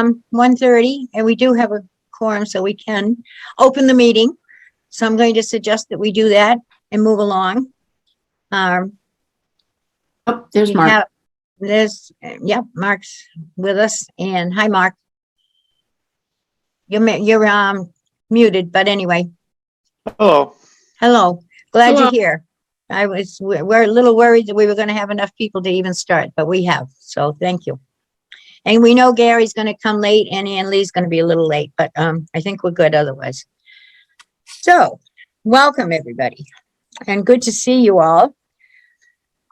1:30, and we do have a quorum, so we can open the meeting. So I'm going to suggest that we do that and move along. Oh, there's We Mark. have- Yep, Mark's with us, and hi, Mark. You're muted, but anyway, Oh, hello, glad Hello. you're here. We're a little worried that we were gonna have enough people to even start, but we have, so thank you. And we know Gary's gonna come late and Ann Lee's gonna be a little late, but, I think we're good otherwise. So, welcome, everybody, and good to see you all.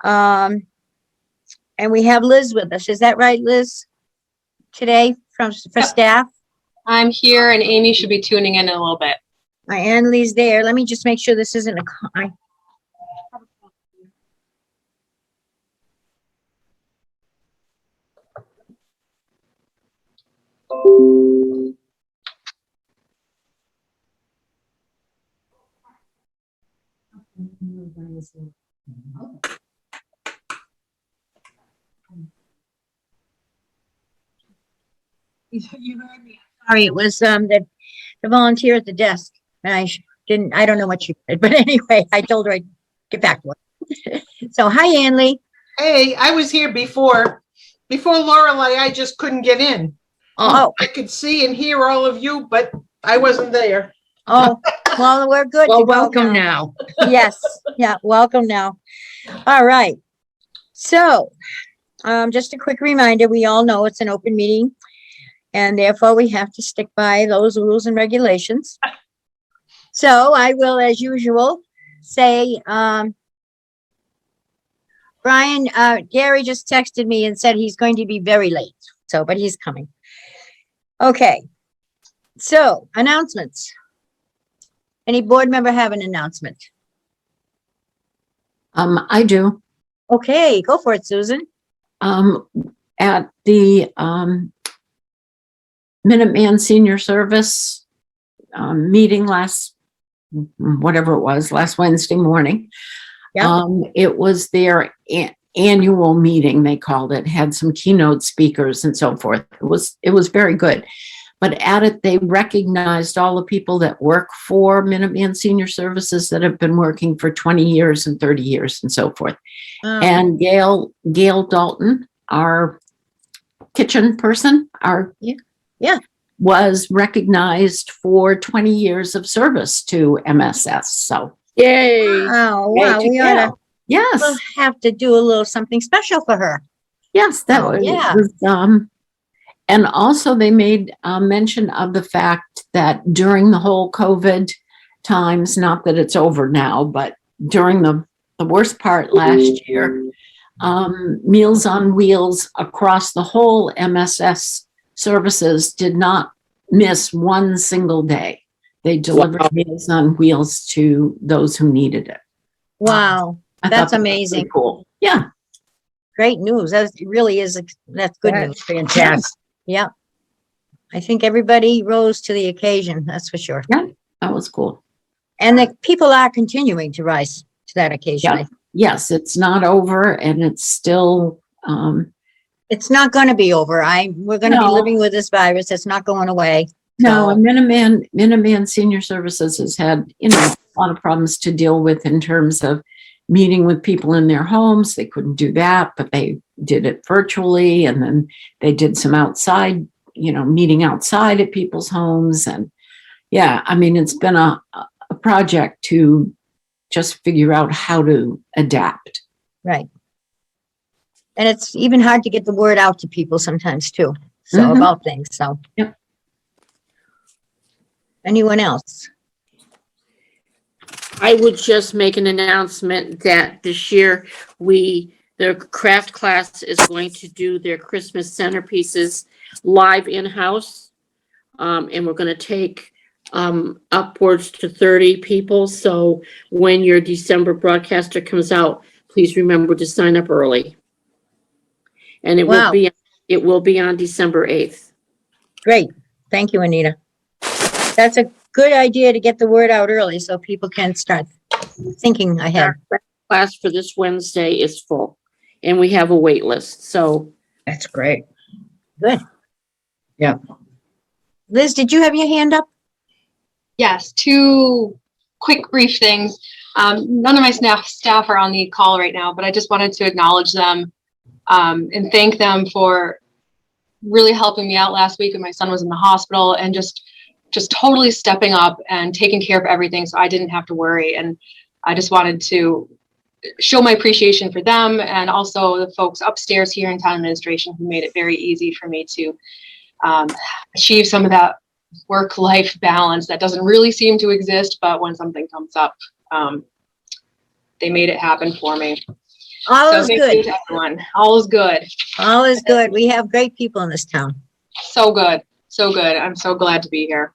And we have Liz with us. Is that right, Liz? Today for staff? I'm here and Amy should be tuning in a little bit. My Ann Lee's there. Let me just make sure this isn't You heard me. Sorry, it was the volunteer at the desk, and I don't know what she did, but anyway, I told her I'd get back to her. So, hi, Ann Lee. Hey, I was here before Lorelei, I just couldn't get in. Oh, I could see and hear all of you, but I wasn't there. oh, well, we're good. Well, to go welcome now. Yes, yeah, welcome now. All right. So, just a quick reminder, we all know it's an open meeting, and therefore we have to stick by those rules and regulations. So I will, as usual, say, Brian, Gary just texted me and said he's going to be very late, so, but he's coming. Okay. So, announcements. Any board member have an announcement? I do. Okay, go for it, Susan. At the Minuteman Senior Service meeting last Wednesday morning. Yeah. It was their annual meeting, they called it, had some keynote speakers and so forth. It was very good. But at it, they recognized all the people that work for Minuteman Senior Services that have been working for 20 years and 30 years and so forth. And Gail Dalton, our kitchen person, was recognized for 20 years of service to MSS. So, yay. Wow, yay wow, to we ought to, yes, we'll have to do a little something special for her. yes, that Oh, was, yeah. and also they made mention of the fact that during the whole COVID times, not that it's over now, but during the worst part last year, Meals on Wheels across the whole MSS services did not miss one single day. They delivered Wow. Meals on Wheels to those who needed it. Wow, I that's thought that was amazing. pretty cool. Yeah. Great news. That really is, that's good news. Fantastic. Yeah. I think everybody rose to the occasion, that's for sure. Yeah, that was cool. And the people are continuing to rise to that occasion. Yeah. Yes, it's not over and it's still, It's not going to be over. We're going to be No. living with this virus. It's not going away. no, So- and Minuteman Senior Services has had, a lot of problems to deal with in terms of meeting with people in their homes. They couldn't do that, but they did it virtually. And then they did some outside, meeting outside at people's homes. And yeah, I mean, it's been a project to just figure out how to adapt. Right. And it's even hard to get the word out to people sometimes too. So Mhm. about things, so. Yep. Anyone else? I would just make an announcement that this year the craft class is going to do their Christmas centerpieces live in-house. And we're going to take upwards to 30 people. So when your December broadcaster comes out, please remember to sign up early. And it Wow. will be on December 8th. Great. Thank you, Anita. That's a good idea to get the word out early so people can start thinking ahead. Our class for this Wednesday is full and we have a wait list. So That's great. Good. Liz, did you have your hand up? Yes, two quick brief things. None of my staff are on the call right now, but I just wanted to acknowledge them and thank them for really helping me out last week when my son was in the hospital, and just totally stepping up and taking care of everything so I didn't have to worry. And I just wanted to show my appreciation for them, and also the folks upstairs here in town administration who made it very easy for me to achieve some of that work-life balance that doesn't really seem to exist, but when something comes up, they made it happen for me. All So is thank good. you to everyone. All is good. All is good. We have great people in this town. So good. So good. I'm so glad to be here.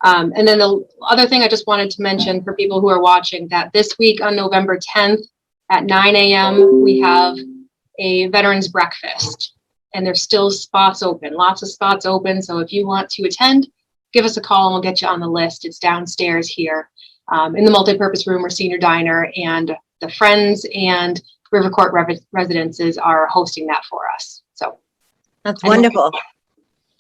And then the other thing I just wanted to mention for people who are watching, that this week on November 10th at 9 a.m., we have a veterans breakfast, and there's still spots open, lots of spots open. So if you want to attend, give us a call and we'll get you on the list. It's downstairs here in the multipurpose room or senior diner, and the Friends and River Court residences are hosting that for us. So That's I don't- wonderful.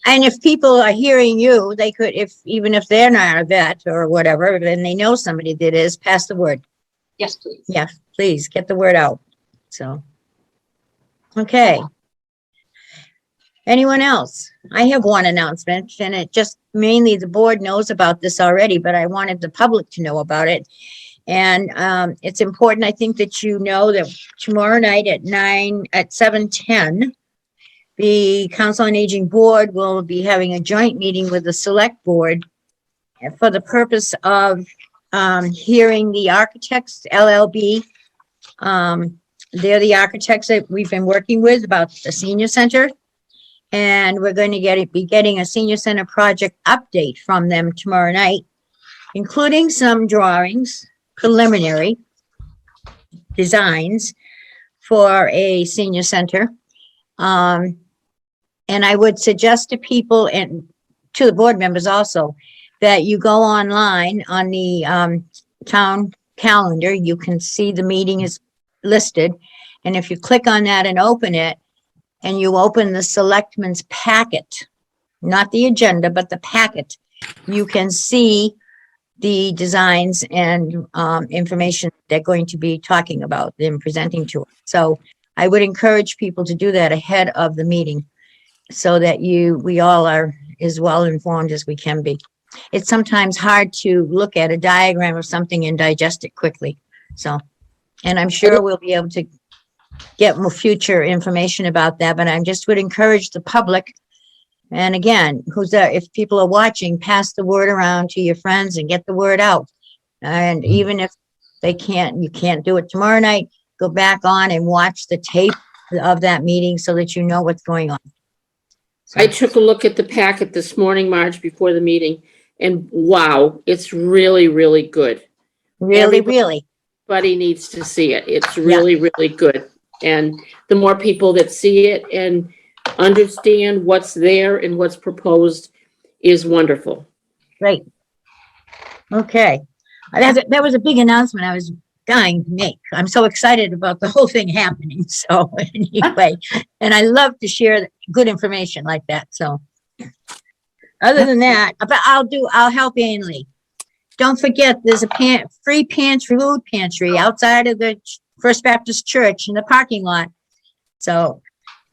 And if people are hearing you, they could, even if they're not a vet or whatever, then they know somebody that is, pass the word. yes, please. Yeah, please get the word out. So, okay. Anyone else? I have one announcement, and it just mainly the board knows about this already, but I wanted the public to know about it. And it's important, I think, that you know that tomorrow night at 7:10, the Council on Aging Board will be having a joint meeting with the Select Board for the purpose of hearing the architects, LLB. They're the architects that we've been working with about the senior center. And we're going to be getting a senior center project update from them tomorrow night, including some drawings, preliminary designs for a senior center. And I would suggest to people and to the board members also that you go online on the town calendar. You can see the meeting is listed. And if you click on that and open it, and you open the selectmen's packet, not the agenda, but the packet, you can see the designs and information they're going to be talking about and presenting to us. So I would encourage people to do that ahead of the meeting so that we all are as well informed as we can be. It's sometimes hard to look at a diagram of something and digest it quickly. So, and I'm sure we'll be able to get more future information about that, but I just would encourage the public. And again, if people are watching, pass the word around to your friends and get the word out. And even if you can't do it tomorrow night, go back on and watch the tape of that meeting so that you know what's going on. I took a look at the packet this morning, Marge, before the meeting, and wow, it's really, really good. Really, really. Everybody needs to see it. It's really, really good. And the more people that see it and understand what's there and what's proposed is wonderful. Great. Okay. That was a big announcement I was dying to make. I'm so excited about the whole thing happening. So anyway, and I love to share good information like that. So other than that, but I'll help Ainley. Don't forget, there's a free food pantry outside of the First Baptist Church in the parking lot. So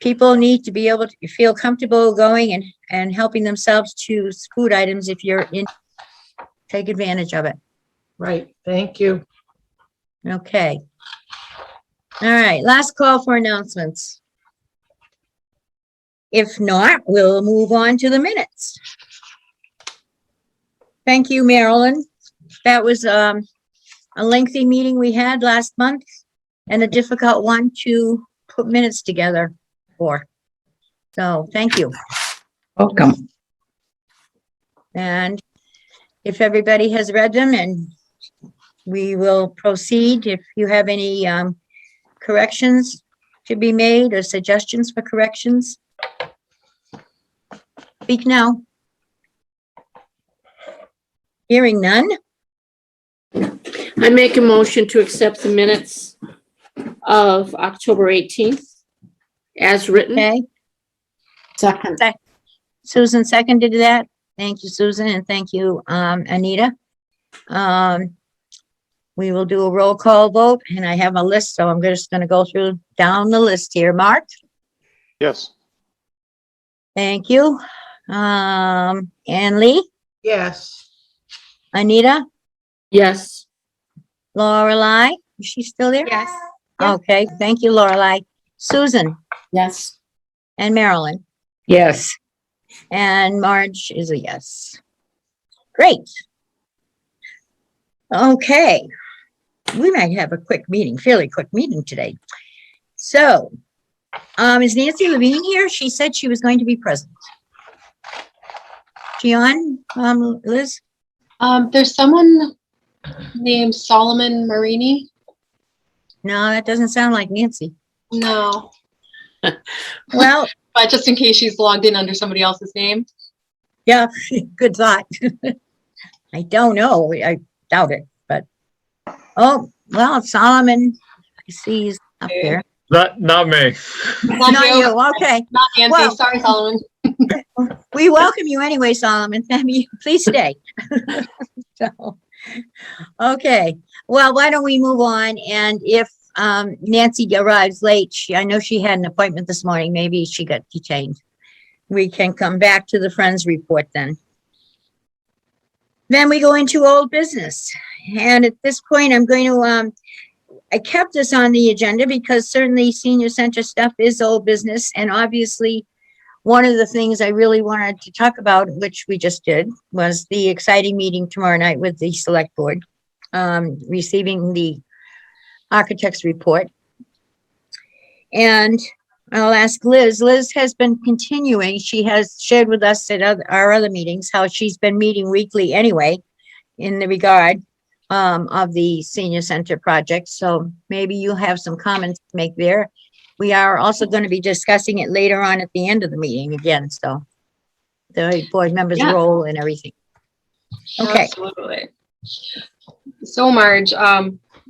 people need to be able to feel comfortable going and helping themselves choose food items if you're in, take advantage of it. Right, thank you. Okay. All right, last call for announcements. If not, we'll move on to the minutes. Thank you, Marilyn. That was a lengthy meeting we had last month and a difficult one to put minutes together for. So thank you. Welcome. And if everybody has read them, and we will proceed. If you have any corrections to be made or suggestions for corrections, speak now. Hearing none. I make a motion to accept the minutes of October 18th as written. Okay. Second. Susan seconded that. Thank you, Susan, and thank you, Anita. We will do a roll call vote, and I have a list, so I'm just gonna go through down the list here. Mark? Yes. Thank you. Ann Lee, Yes. Anita, Yes. Lorelei, is she still there? Yes. Okay, thank you, Lorelei. Susan Yes. and Marilyn, Yes. and Marge is a yes. Great. Okay, we might have a quick meeting, fairly quick meeting today. So, is Nancy Levine here? She said she was going to be present. She on, Liz? There's someone named Solomon Marini. No, that doesn't sound like Nancy. No, Well, but just in case she's logged in under somebody else's name. yeah, good thought. I don't know. I doubt it, but, oh, well, Solomon, I see he's up there. Not me. Not Not you, you, okay. not Nancy. Well- Sorry, Solomon. We welcome you anyway, Solomon. Please stay. So, okay, well, why don't we move on? And if Nancy arrives late, I know she had an appointment this morning. Maybe she got detained. We can come back to the Friends report then. Then we go into old business. And at this point, I'm going to, I kept this on the agenda because certainly senior center stuff is old business. And obviously, one of the things I really wanted to talk about, which we just did, was the exciting meeting tomorrow night with the select board, receiving the architect's report. And I'll ask Liz. Liz has been continuing. She has shared with us at our other meetings how she's been meeting weekly anyway in the regard of the senior center project. So maybe you have some comments to make there. We are also going to be discussing it later on at the end of the meeting again, so the board members' Yeah. role and everything. Okay, Absolutely. So Marge,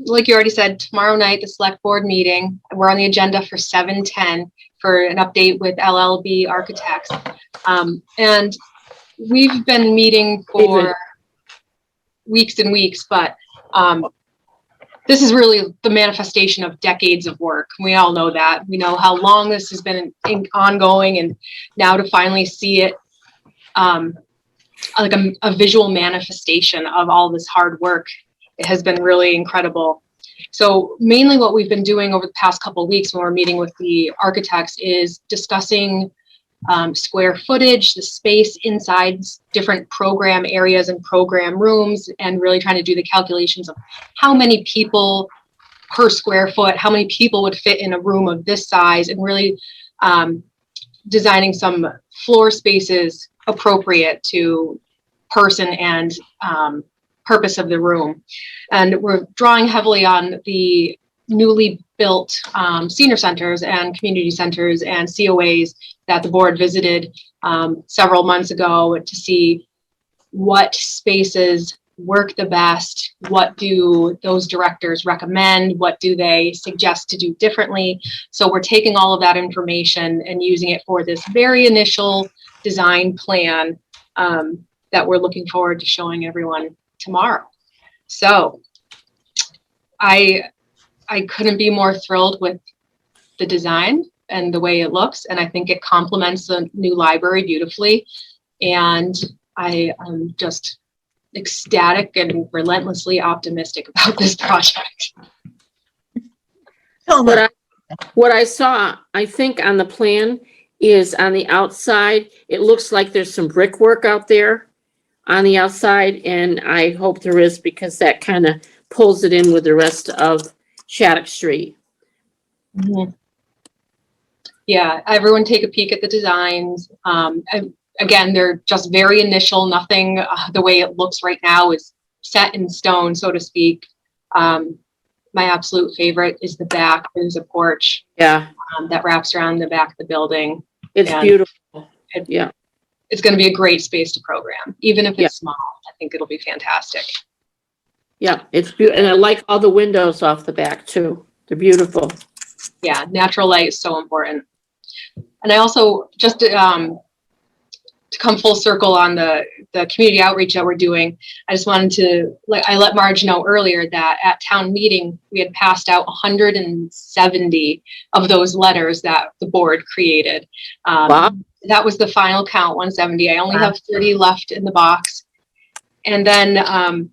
like you already said, tomorrow night, the select board meeting, we're on the agenda for 7:10 for an update with LLB Architects. And we've been meeting for David. weeks and weeks, but this is really the manifestation of decades of work. We all know that. We know how long this has been ongoing, and now to finally see it like a visual manifestation of all this hard work, it has been really incredible. So mainly what we've been doing over the past couple of weeks when we're meeting with the architects is discussing square footage, the space inside different program areas and program rooms, and really trying to do the calculations of how many people per square foot, how many people would fit in a room of this size, and really designing some floor spaces appropriate to person and purpose of the room. And we're drawing heavily on the newly built senior centers and community centers and COAs that the board visited several months ago to see what spaces work the best, what do those directors recommend, what do they suggest to do differently. So we're taking all of that information and using it for this very initial design plan that we're looking forward to showing everyone tomorrow. So I couldn't be more thrilled with the design and the way it looks, and I think it complements the new library beautifully. And I am just ecstatic and relentlessly optimistic about this project. so What I saw, I think on the plan is on the outside, it looks like there's some brickwork out there on the outside, and I hope there is because that kind of pulls it in with the rest of Shattuck Street. Yeah, everyone take a peek at the designs. And again, they're just very initial. Nothing, the way it looks right now is set in stone, so to speak. My absolute favorite is the back. There's a porch Yeah, that wraps around the back of the building. it's And beautiful. Yeah, it's going to be a great space to program, even if it's Yeah. small. I think it'll be fantastic. yeah, it's beautiful. And I like all the windows off the back too. They're beautiful. Yeah, natural light is so important. And I also just to come full circle on the community outreach that we're doing, I just wanted to, I let Marge know earlier that at town meeting, we had passed out 170 of those letters that the board created. Wow. That was the final count, 170. I only have 30 left in the box. And then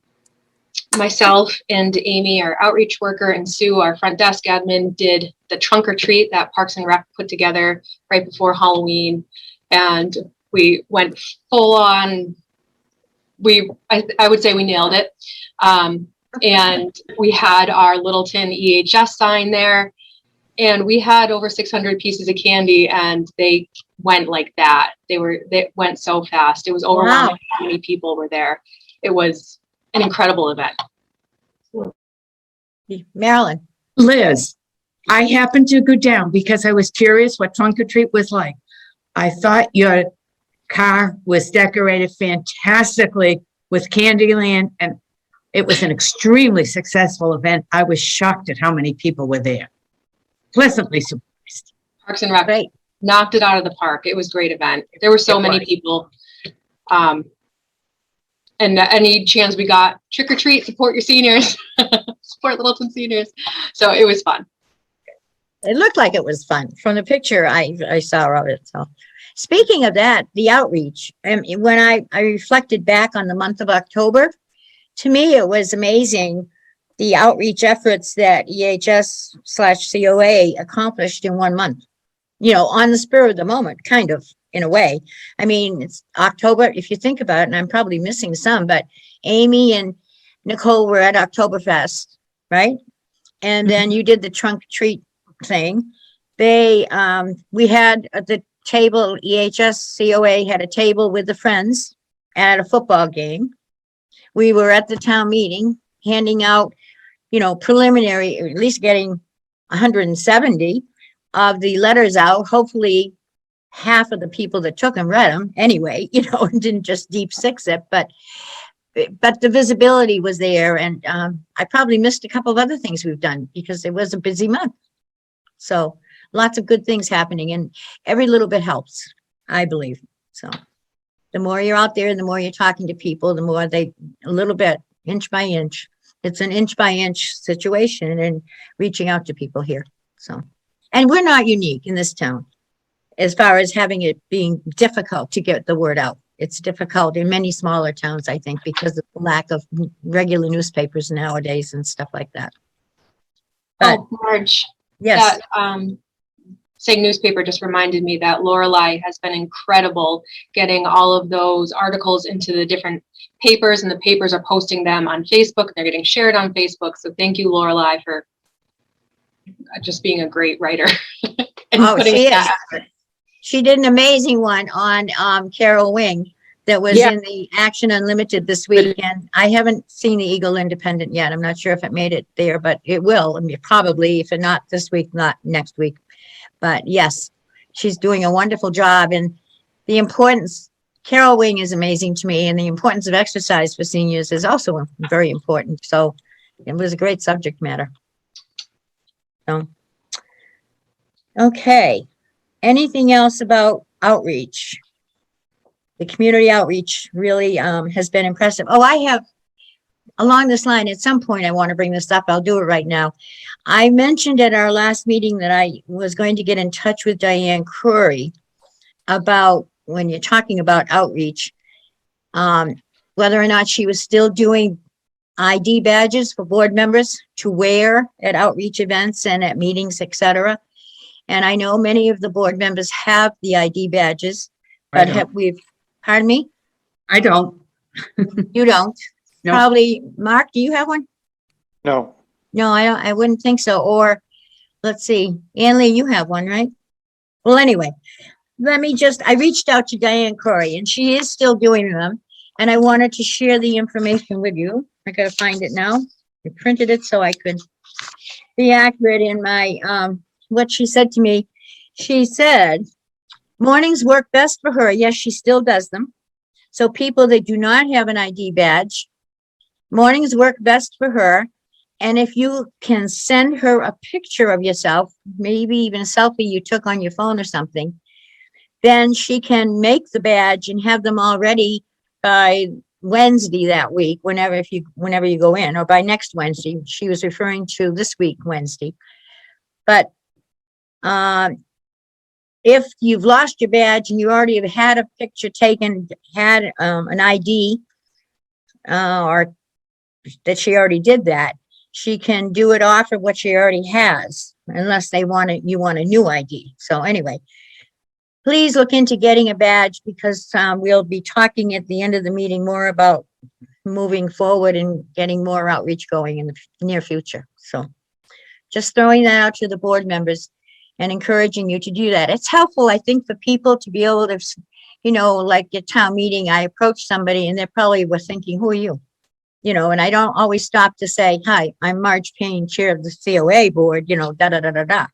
myself and Amy, our outreach worker, and Sue, our front desk admin, did the trunk or treat that Parks and Rec put together right before Halloween. And we went full on, I would say we nailed it. And we had our Littleton EHS sign there. And we had over 600 pieces of candy, and they went like that. They went so fast. It was overwhelming. Wow. How many people were there. It was an incredible event. Marilyn. Liz, I happened to go down because I was curious what trunk or treat was like. I thought your car was decorated fantastically with Candyland, and it was an extremely successful event. I was shocked at how many people were there. Pleasantly surprised. Parks and Rec Great. knocked it out of the park. It was a great event. There were so many people. And any chance we got, trick or treat, support your seniors, support Littleton seniors. So it was fun. It looked like it was fun from the picture I saw of it. So speaking of that, the outreach, and when I reflected back on the month of October, to me, it was amazing the outreach efforts that EHS/COA accomplished in 1 month, on the spur of the moment, kind of, in a way. I mean, it's October, if you think about it, and I'm probably missing some, but Amy and Nicole were at Oktoberfest, right? And then you did the trunk or treat thing. We had at the table, EHS/COA had a table with the friends at a football game. We were at the town meeting handing out, preliminary, or at least getting 170 of the letters out. Hopefully half of the people that took them read them anyway, and didn't just deep six it, but the visibility was there. And I probably missed a couple of other things we've done because it was a busy month. So lots of good things happening, and every little bit helps, I believe. So the more you're out there, the more you're talking to people, the more a little bit, inch by inch. It's an inch by inch situation and reaching out to people here. So, and we're not unique in this town as far as having it being difficult to get the word out. It's difficult in many smaller towns, I think, because of the lack of regular newspapers nowadays and stuff like that. But Marge, yes, that saying newspaper just reminded me that Lorelei has been incredible getting all of those articles into the different papers, and the papers are posting them on Facebook. They're getting shared on Facebook. So thank you, Lorelei, for just being a great writer. And putting she is. that effort. She did an amazing one on Carol Wing that was Yeah. in the Action Unlimited this week. And I haven't seen the Eagle Independent yet. I'm not sure if it made it there, but it will. I mean, probably, if not this week, not next week. But yes, she's doing a wonderful job. And the importance, Carol Wing is amazing to me. And the importance of exercise for seniors is also very important. So it was a great subject matter. So, okay. Anything else about outreach? The community outreach really has been impressive. Oh, I have, along this line, at some point, I want to bring this up. I'll do it right now. I mentioned at our last meeting that I was going to get in touch with Diane Curry about, when you're talking about outreach, whether or not she was still doing ID badges for board members to wear at outreach events and at meetings, etc. And I know many of the board members have the ID badges, but pardon me? I don't. You don't? No. Probably, Mark, do you have one? No. No, I wouldn't think so. Or, let's see, Ann Lee, you have one, right? Well, anyway, I reached out to Diane Curry, and she is still doing them. And I wanted to share the information with you. I gotta find it now. I printed it so I could be accurate in my, what she said to me. She said, mornings work best for her. Yes, she still does them. So people that do not have an ID badge, mornings work best for her. And if you can send her a picture of yourself, maybe even a selfie you took on your phone or something, then she can make the badge and have them all ready by Wednesday that week, whenever you go in, or by next Wednesday. She was referring to this week, Wednesday. But if you've lost your badge and you already have had a picture taken, had an ID, or that she already did that, she can do it off of what she already has, unless you want a new ID. So anyway, please look into getting a badge, because we'll be talking at the end of the meeting more about moving forward and getting more outreach going in the near future. So just throwing that out to the board members and encouraging you to do that. It's helpful, I think, for people to be able to, like at town meeting, I approach somebody and they probably were thinking, who are you? And I don't always stop to say, hi, I'm Marge Payne, chair of the COA board, da.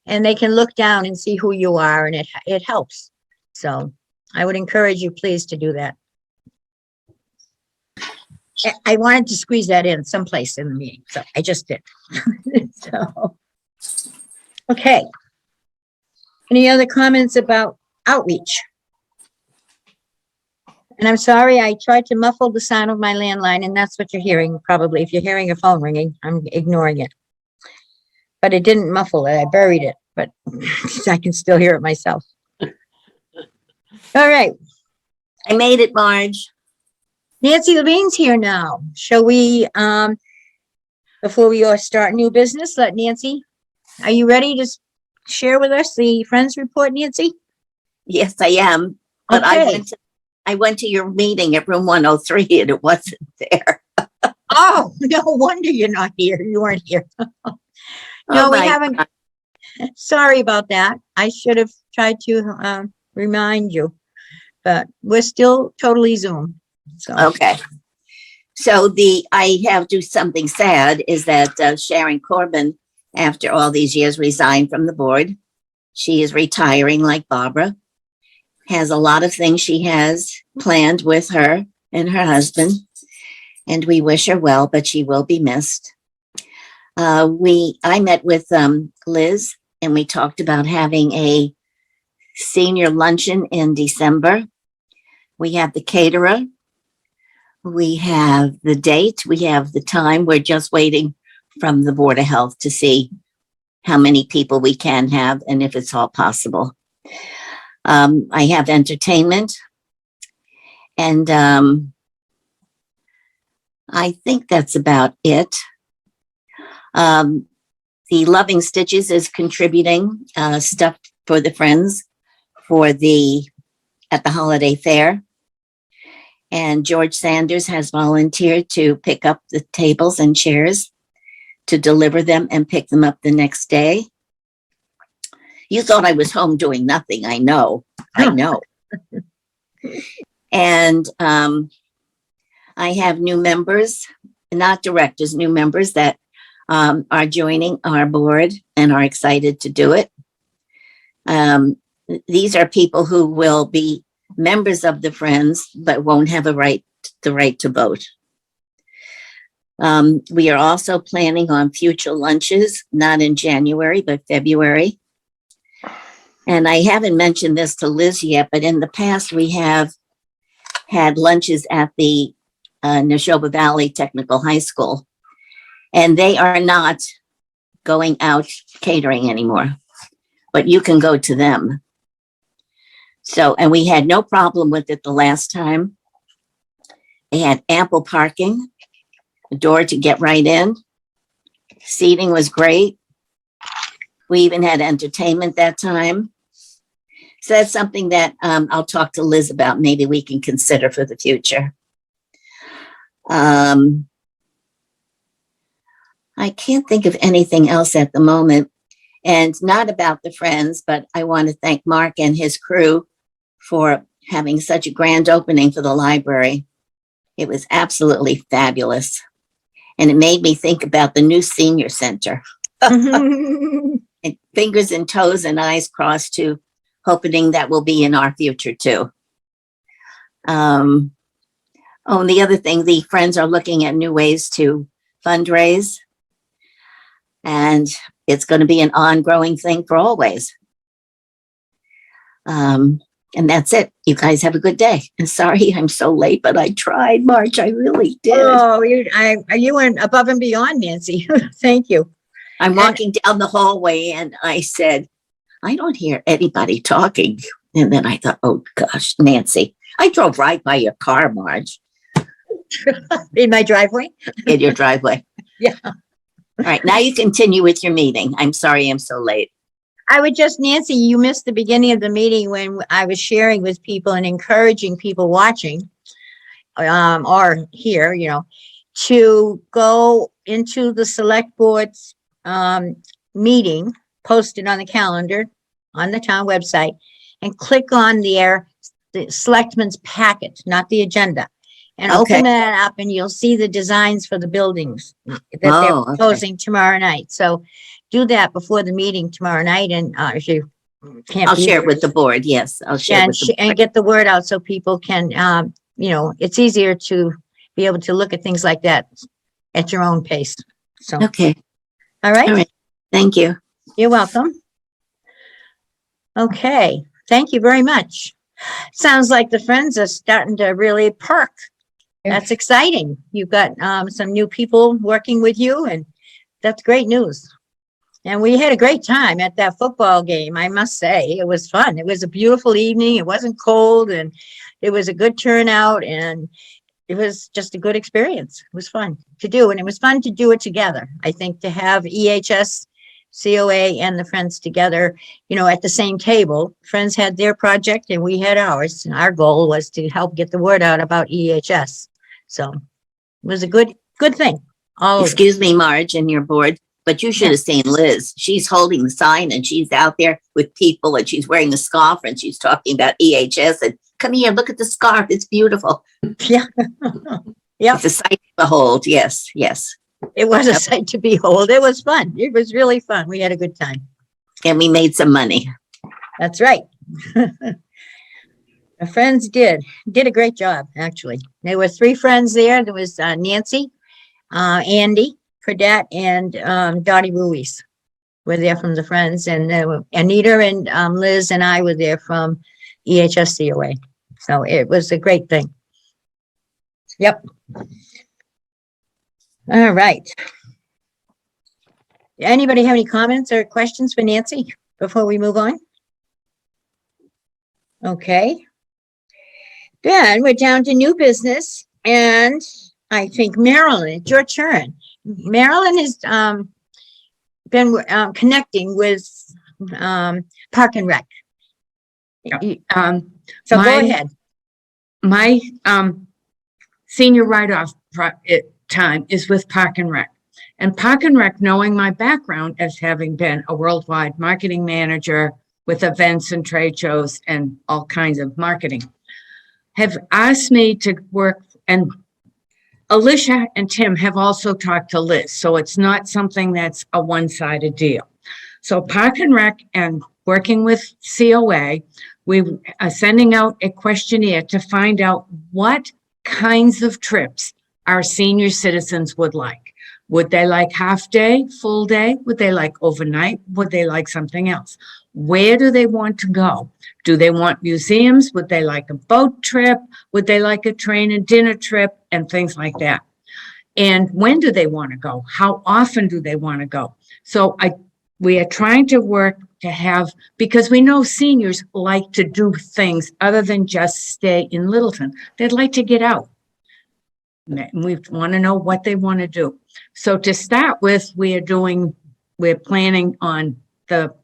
And they can look down and see who you are, and it helps. So I would encourage you, please, to do that. I wanted to squeeze that in someplace in the meeting, so I just did. So, okay. Any other comments about outreach? And I'm sorry, I tried to muffle the sound of my landline, and that's what you're hearing, probably. If you're hearing a phone ringing, I'm ignoring it. But it didn't muffle it, I buried it, but I can still hear it myself. All right, I made it, Marge. Nancy Levine's here now. Shall we, before we start new business, let Nancy, are you ready to share with us the Friends Report, Nancy? Yes, I am. But Okay. I went to your meeting at room 103 and it wasn't there. Oh, no wonder you're not here. You weren't here. No, Oh we my haven't. God. Sorry about that. I should have tried to remind you, but we're still totally Zoom. So, Okay. So I have to do something sad is that Sharon Corbin, after all these years, resigned from the board. She is retiring like Barbara, has a lot of things she has planned with her and her husband, and we wish her well, but she will be missed. I met with Liz, and we talked about having a senior luncheon in December. We have the caterer. We have the date. We have the time. We're just waiting from the Board of Health to see how many people we can have and if it's all possible. I have entertainment, and I think that's about it. The Loving Stitches is contributing stuff for the friends at the holiday fair. And George Sanders has volunteered to pick up the tables and chairs to deliver them and pick them up the next day. You thought I was home doing nothing. I know. And I have new members, not directors, new members that are joining our board and are excited to do it. These are people who will be members of the Friends, but won't have the right to vote. We are also planning on future lunches, not in January, but February. And I haven't mentioned this to Liz yet, but in the past, we have had lunches at the Neshoba Valley Technical High School, and they are not going out catering anymore, but you can go to them. So, and we had no problem with it the last time. They had ample parking, a door to get right in. Seating was great. We even had entertainment that time. So that's something that I'll talk to Liz about. Maybe we can consider for the future. I can't think of anything else at the moment, and not about the Friends, but I want to thank Mark and his crew for having such a grand opening for the library. It was absolutely fabulous. And it made me think about the new senior center. And fingers and toes and eyes crossed to hoping that will be in our future too. And the other thing, the Friends are looking at new ways to fundraise. And it's going to be an ongoing thing for always. And that's it. You guys have a good day. And sorry I'm so late, but I tried, Marge. I really did. Oh, you went above and beyond, Nancy. Thank you. I'm walking down the hallway and I said, I don't hear anybody talking. And then I thought, oh gosh, Nancy, I drove right by your car, Marge, In my driveway? in your driveway. Yeah. All right, now you continue with your meeting. I'm sorry I'm so late. I would just, Nancy, you missed the beginning of the meeting when I was sharing with people and encouraging people watching, or here, to go into the select board's, meeting posted on the calendar on the town website and click on the selectmen's packet, not the agenda. And Okay. open that up and you'll see the designs for the buildings that they're Oh, okay. proposing tomorrow night. So do that before the meeting tomorrow night, and if you can't. I'll be share there, it with the board. Yes, I'll share it And, with the and board. get the word out so people can, it's easier to be able to look at things like that at your own pace. So, Okay, all right, all right. Thank you. you're welcome. Okay, thank you very much. Sounds like the friends are starting to really perk. Yeah. That's exciting. You've got some new people working with you, and that's great news. And we had a great time at that football game, I must say. It was fun. It was a beautiful evening. It wasn't cold, and it was a good turnout, and it was just a good experience. It was fun to do, and it was fun to do it together. I think to have EHS, COA, and the Friends together, at the same table. Friends had their project and we had ours. And our goal was to help get the word out about EHS. So it was a good thing. Oh, Excuse me, Marge, and your board, but you should have seen Liz. She's holding the sign and she's out there with people and she's wearing the scarf and she's talking about EHS and come here, look at the scarf. It's beautiful. yeah. Yeah, It's a sight to behold. Yes, yes. it was a Yep. sight to behold. It was fun. It was really fun. We had a good time. And we made some money. That's right. The friends did a great job, actually. There were 3 friends there. There was Nancy, Andy Fredette, and Dottie Ruiz were there from the Friends, and there were Anita and Liz and I were there from EHS COA. So it was a great thing. Yep. All right. Anybody have any comments or questions for Nancy before we move on? Okay. Then we're down to new business, and I think Marilyn, it's your turn. Marilyn has been connecting with Park and Rec. So go My- ahead. My senior write-off time is with Park and Rec. And Park and Rec, knowing my background as having been a worldwide marketing manager with events and trade shows and all kinds of marketing, have asked me to work, and Alicia and Tim have also talked to Liz, so it's not something that's a one-sided deal. So Park and Rec and working with COA, we are sending out a questionnaire to find out what kinds of trips our senior citizens would like. Would they like half day, full day? Would they like overnight? Would they like something else? Where do they want to go? Do they want museums? Would they like a boat trip? Would they like a train and dinner trip and things like that? And when do they want to go? How often do they want to go? So we are trying to work to have, because we know seniors like to do things other than just stay in Littleton. They'd like to get out. And we want to know what they want to do. So to start with, we're planning on, the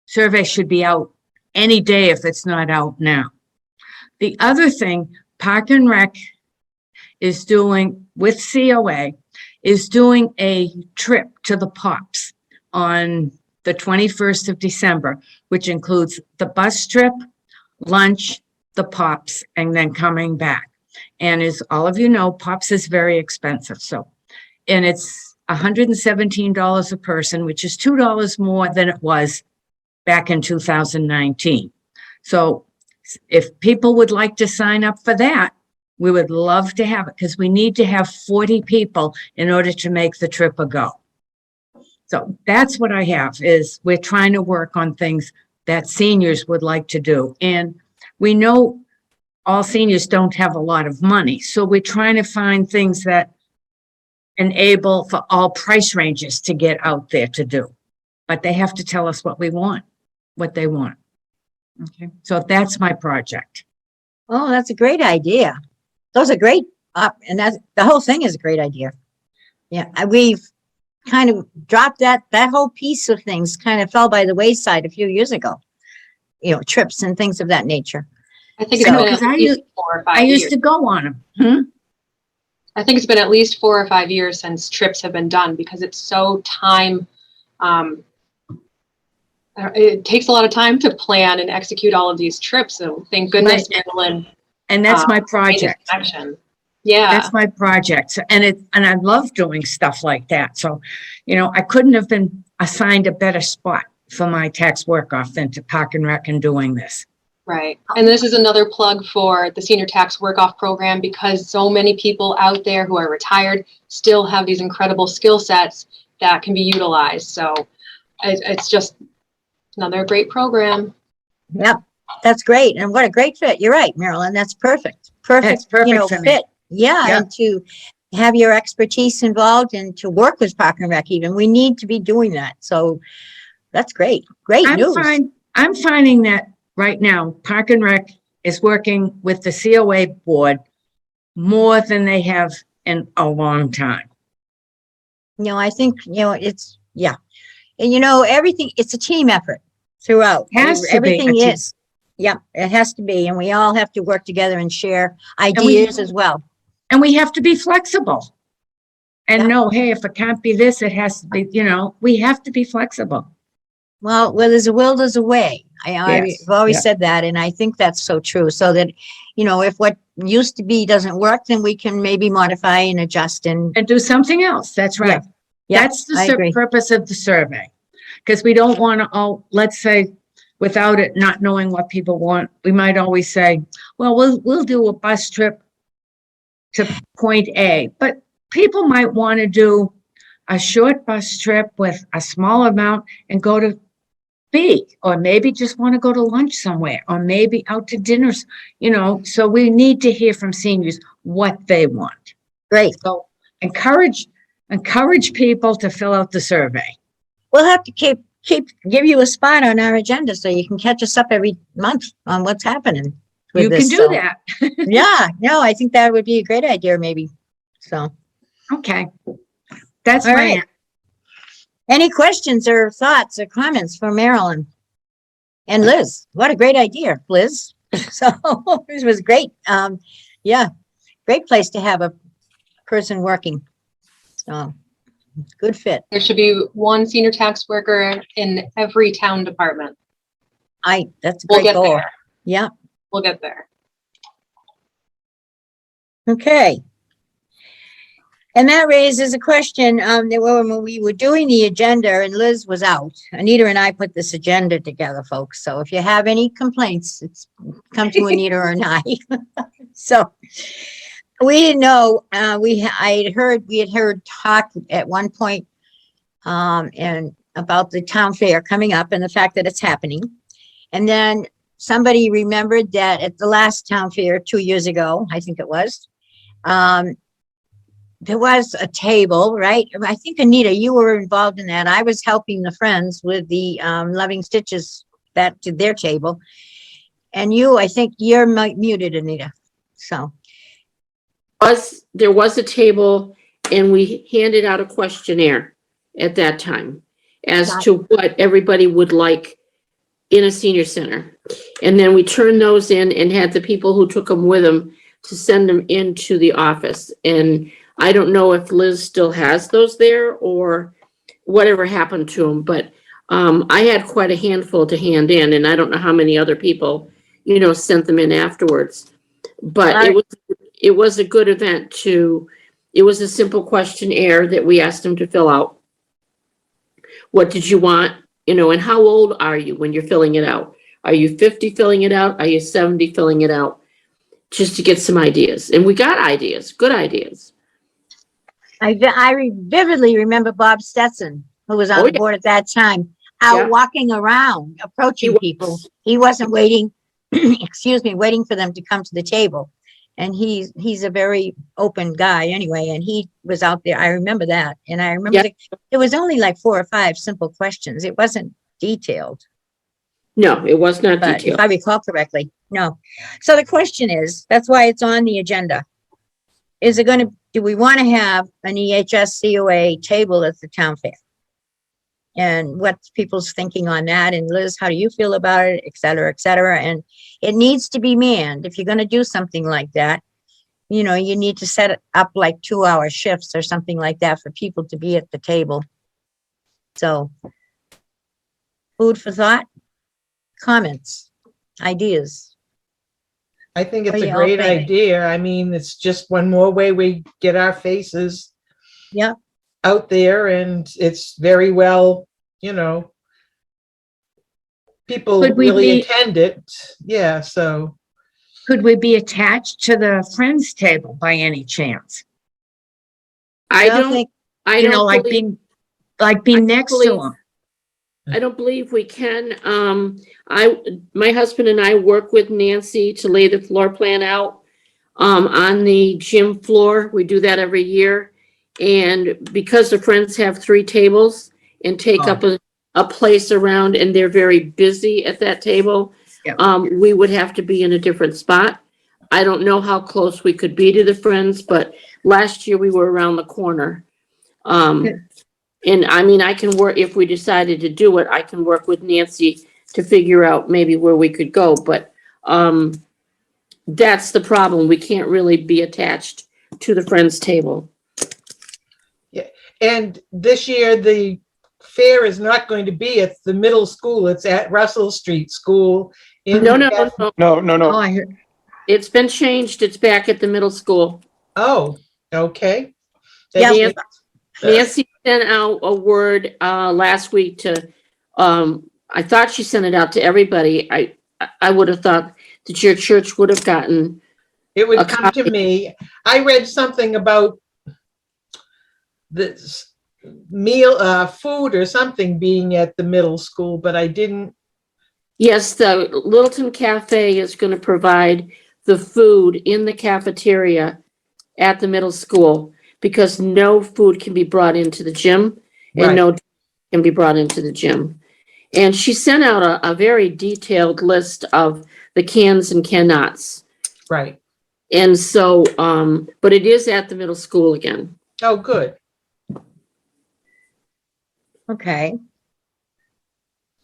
survey should be out any day if it's not out now. The other thing, Park and Rec is doing with COA, is doing a trip to the Pops on the 21st of December, which includes the bus trip, lunch, the Pops, and then coming back. And as all of you know, Pops is very expensive. So, and it's $117 a person, which is $2 more than it was back in 2019. So if people would like to sign up for that, we would love to have it, because we need to have 40 people in order to make the trip a go. So that's what I have, is we're trying to work on things that seniors would like to do. And we know all seniors don't have a lot of money. So we're trying to find things that enable for all price ranges to get out there to do. But they have to tell us what we want, what they want. Okay, so that's my project. Oh, that's a great idea. Those are great. And that's, the whole thing is a great idea. Yeah, we've kind of dropped that whole piece of things kind of fell by the wayside a few years ago. You know, trips and things of that nature. I think it's So- been Because at I least used- 4 or 5 I years. used to go on them. I think it's been at least 4 or 5 years since trips have been done because it's so time. It takes a lot of time to plan and execute all of these trips. So thank goodness Marilyn And that's my made this project. connection. Yeah. That's my project. So, and I love doing stuff like that. So, you know, I couldn't have been assigned a better spot for my tax work off than to Park and Rec and doing this. Right. And this is another plug for the senior tax work-off program because so many people out there who are retired still have these incredible skill sets that can be utilized. So it's just another great program. Yep, that's great. And what a great fit. You're right, Marilyn. That's perfect. That's perfect you know, for me. fit. Yeah, Yeah. and to have your expertise involved and to work with Park and Rec even. We need to be doing that. So that's great. Great news. I'm finding that right now, Park and Rec is working with the COA board more than they have in a long time. You know, I think, you know, it's, yeah. And you know, everything, it's a team effort throughout. Has to be a Everything team. is. Yeah, it has to be. And we all have to work together and share we- ideas as well. And we have to be flexible. And Yeah. no, hey, if it can't be this, it has to be, you know, we have to be flexible. Well, where there's a will, there's a way. I've Yes, always yeah. said that, and I think that's so true. So that, you know, if what used to be doesn't work, then we can maybe modify and adjust and, And do something else. That's right. yeah, That's the I agree. purpose of the survey. Because we don't want to, let's say, without it not knowing what people want, we might always say, well, we'll do a bus trip to point A, but people might want to do a short bus trip with a small amount and go to B, or maybe just want to go to lunch somewhere, or maybe out to dinners, you know, so we need to hear from seniors what they want. Great. So encourage people to fill out the survey. We'll have to give you a spot on our agenda so you can catch us up every month on what's happening. with You can this, do so- that. Yeah, no, I think that would be a great idea, maybe. So, Okay. That's All my, right. Any questions or thoughts or comments for Marilyn? And Liz, what a great idea, Liz. So this was great. Yeah, great place to have a person working. So good fit. There should be one senior tax worker in every town department. That's a We'll great get goal. there. Yeah, We'll get there. okay. And that raises a question, that when we were doing the agenda and Liz was out, Anita and I put this agenda together, folks. So if you have any complaints, it's come to Anita or I. So we didn't know, we had heard talk at one point, and about the town fair coming up and the fact that it's happening. And then somebody remembered that at the last town fair 2 years ago, I think it was, there was a table, right? I think Anita, you were involved in that. I was helping the friends with the Loving Stitches back to their table. And I think you're muted, Anita. So, There was a table and we handed out a questionnaire at that time as to what everybody would like in a senior center. And then we turned those in and had the people who took them with them to send them into the office. And I don't know if Liz still has those there or whatever happened to them, but I had quite a handful to hand in, and I don't know how many other people, sent them in afterwards. But it was a good event it was a simple questionnaire that we asked them to fill out. What did you want, and how old are you when you're filling it out? Are you 50 filling it out? Are you 70 filling it out? Just to get some ideas. And we got ideas, good ideas. I vividly remember Bob Stetson, who was on Oh, the yeah. board at that time. Yeah. out walking around, approaching people. He wasn't waiting, excuse me, waiting for them to come to the table. And he's a very open guy anyway, and he was out there. I remember that. And I remember it was only like 4 or 5 simple questions. It wasn't detailed, No, it was not but if detailed. I recall correctly, no. So the question is, that's why it's on the agenda. Do we want to have an EHS COA table at the town fair? And what's people's thinking on that? And Liz, how do you feel about it, et cetera, et cetera? And it needs to be manned. If you're going to do something like that, you know, you need to set it up like 2-hour shifts or something like that for people to be at the table. So food for thought, comments, ideas. I think What it's do a you all great think? idea. I mean, it's just one more way we get our faces Yeah. out there, and it's very well, you know, people Could we really be- attend it. Yeah, so Could we be attached to the Friends table by any chance? I don't don't, think, I You know, don't like believe, being next to believe- them. I don't believe we can. My husband and I work with Nancy to lay the floor plan out on the gym floor. We do that every year. And because the Friends have 3 tables and take up a place around, and they're very busy at that table, Yeah. we would have to be in a different spot. I don't know how close we could be to the Friends, but last year we were around the corner. And I mean, I can work, if we decided to do it, I can work with Nancy to figure out maybe where we could go, but, that's the problem. We can't really be attached to the Friends table. and this year the fair is not going to be at the middle school. It's at Russell Street School. No, no, no, No. I heard, it's been changed. It's back at the middle school. Oh, okay. Yeah. Nancy Nancy sent out a word, last week to, I thought she sent it out to everybody. I would have thought that your church would have gotten, It would a come to copy. me. I read something about this meal, food or something being at the middle school, but I didn't. yes, the Littleton Cafe is gonna provide the food in the cafeteria at the middle school, because no food can be brought into the gym and no can be brought into the gym. And she sent out a very detailed list of the cans and cannots. Right. And so, but it is at the middle school again. Oh, good. okay.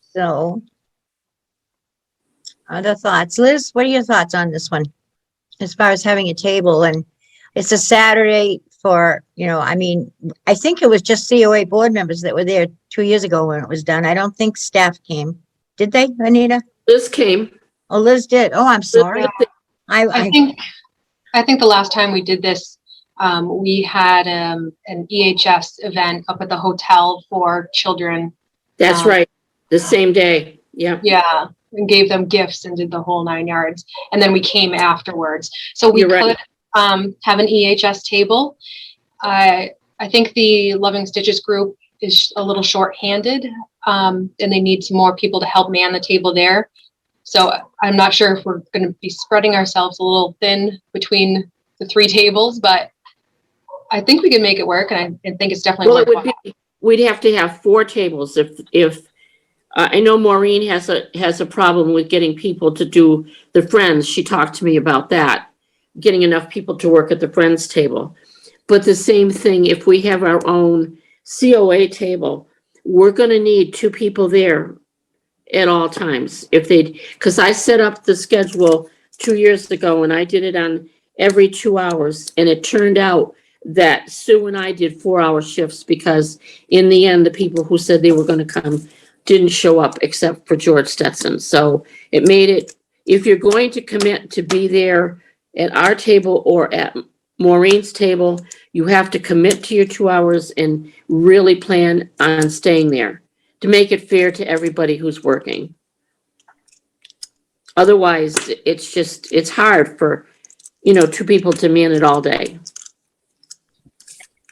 So other thoughts? Liz, what are your thoughts on this one? As far as having a table, and it's a Saturday for, you know, I mean, I think it was just COA board members that were there 2 years ago when it was done. I don't think staff came. Did they, Anita? Liz came. Oh, Liz did. Oh, I'm sorry. I think the last time we did this, we had an EHS event up at the hotel for children. That's right. The same day. Yeah. Yeah, and gave them gifts and did the whole 9 yards. And then we came afterwards. So we You're right. could have an EHS table. I think the Loving Stitches group is a little short-handed, and they need some more people to help man the table there. So I'm not sure if we're going to be spreading ourselves a little thin between the 3 tables, but I think we can make it work, and I think it's definitely Well, it would worthwhile. be, we'd have to have 4 tables if, I know Maureen has a problem with getting people to do the Friends. She talked to me about that, getting enough people to work at the Friends table. But the same thing, if we have our own COA table, we're gonna need 2 people there at all times. Because I set up the schedule 2 years ago, and I did it on every 2 hours, and it turned out that Sue and I did 4-hour shifts, because in the end, the people who said they were gonna come didn't show up except for George Stetson. So it made it, if you're going to commit to be there at our table or at Maureen's table, you have to commit to your 2 hours and really plan on staying there to make it fair to everybody who's working. Otherwise, it's hard for, 2 people to man it all day.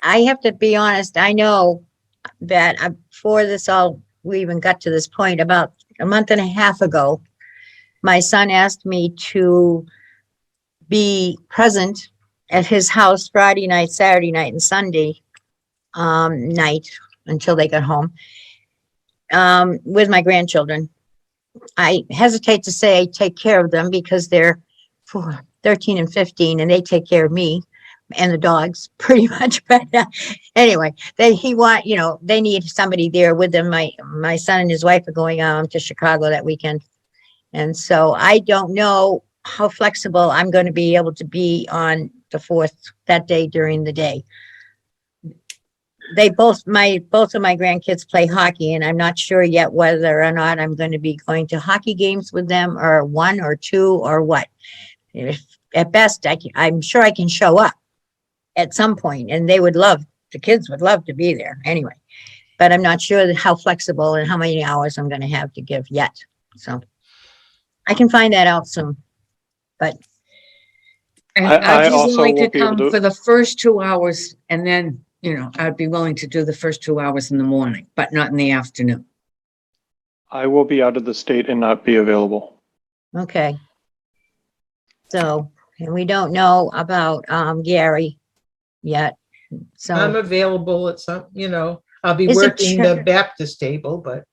I have to be honest, I know that before this all we even got to this point, about a month and a half ago, my son asked me to be present at his house Friday night, Saturday night, and Sunday night until they got home with my grandchildren. I hesitate to say I take care of them because they're 13 and 15 and they take care of me and the dogs pretty much. But anyway, they need somebody there with them. My son and his wife are going to Chicago that weekend. And so I don't know how flexible I'm going to be able to be on the 4th that day during the day. Both of my grandkids play hockey, and I'm not sure yet whether or not I'm going to be going to hockey games with them, or 1 or 2 or what. If, at best, I'm sure I can show up at some point, and the kids would love to be there anyway. But I'm not sure how flexible and how many hours I'm going to have to give yet. So I can find that out soon. But And I I'd be also willing to won't be able come to- for the first 2 hours, and then, I'd be willing to do the first 2 hours in the morning, but not in the afternoon. I will be out of the state and not be available. okay. So, and we don't know about Gary yet. I'm So available at some, I'll be Is it working the Baptist table, but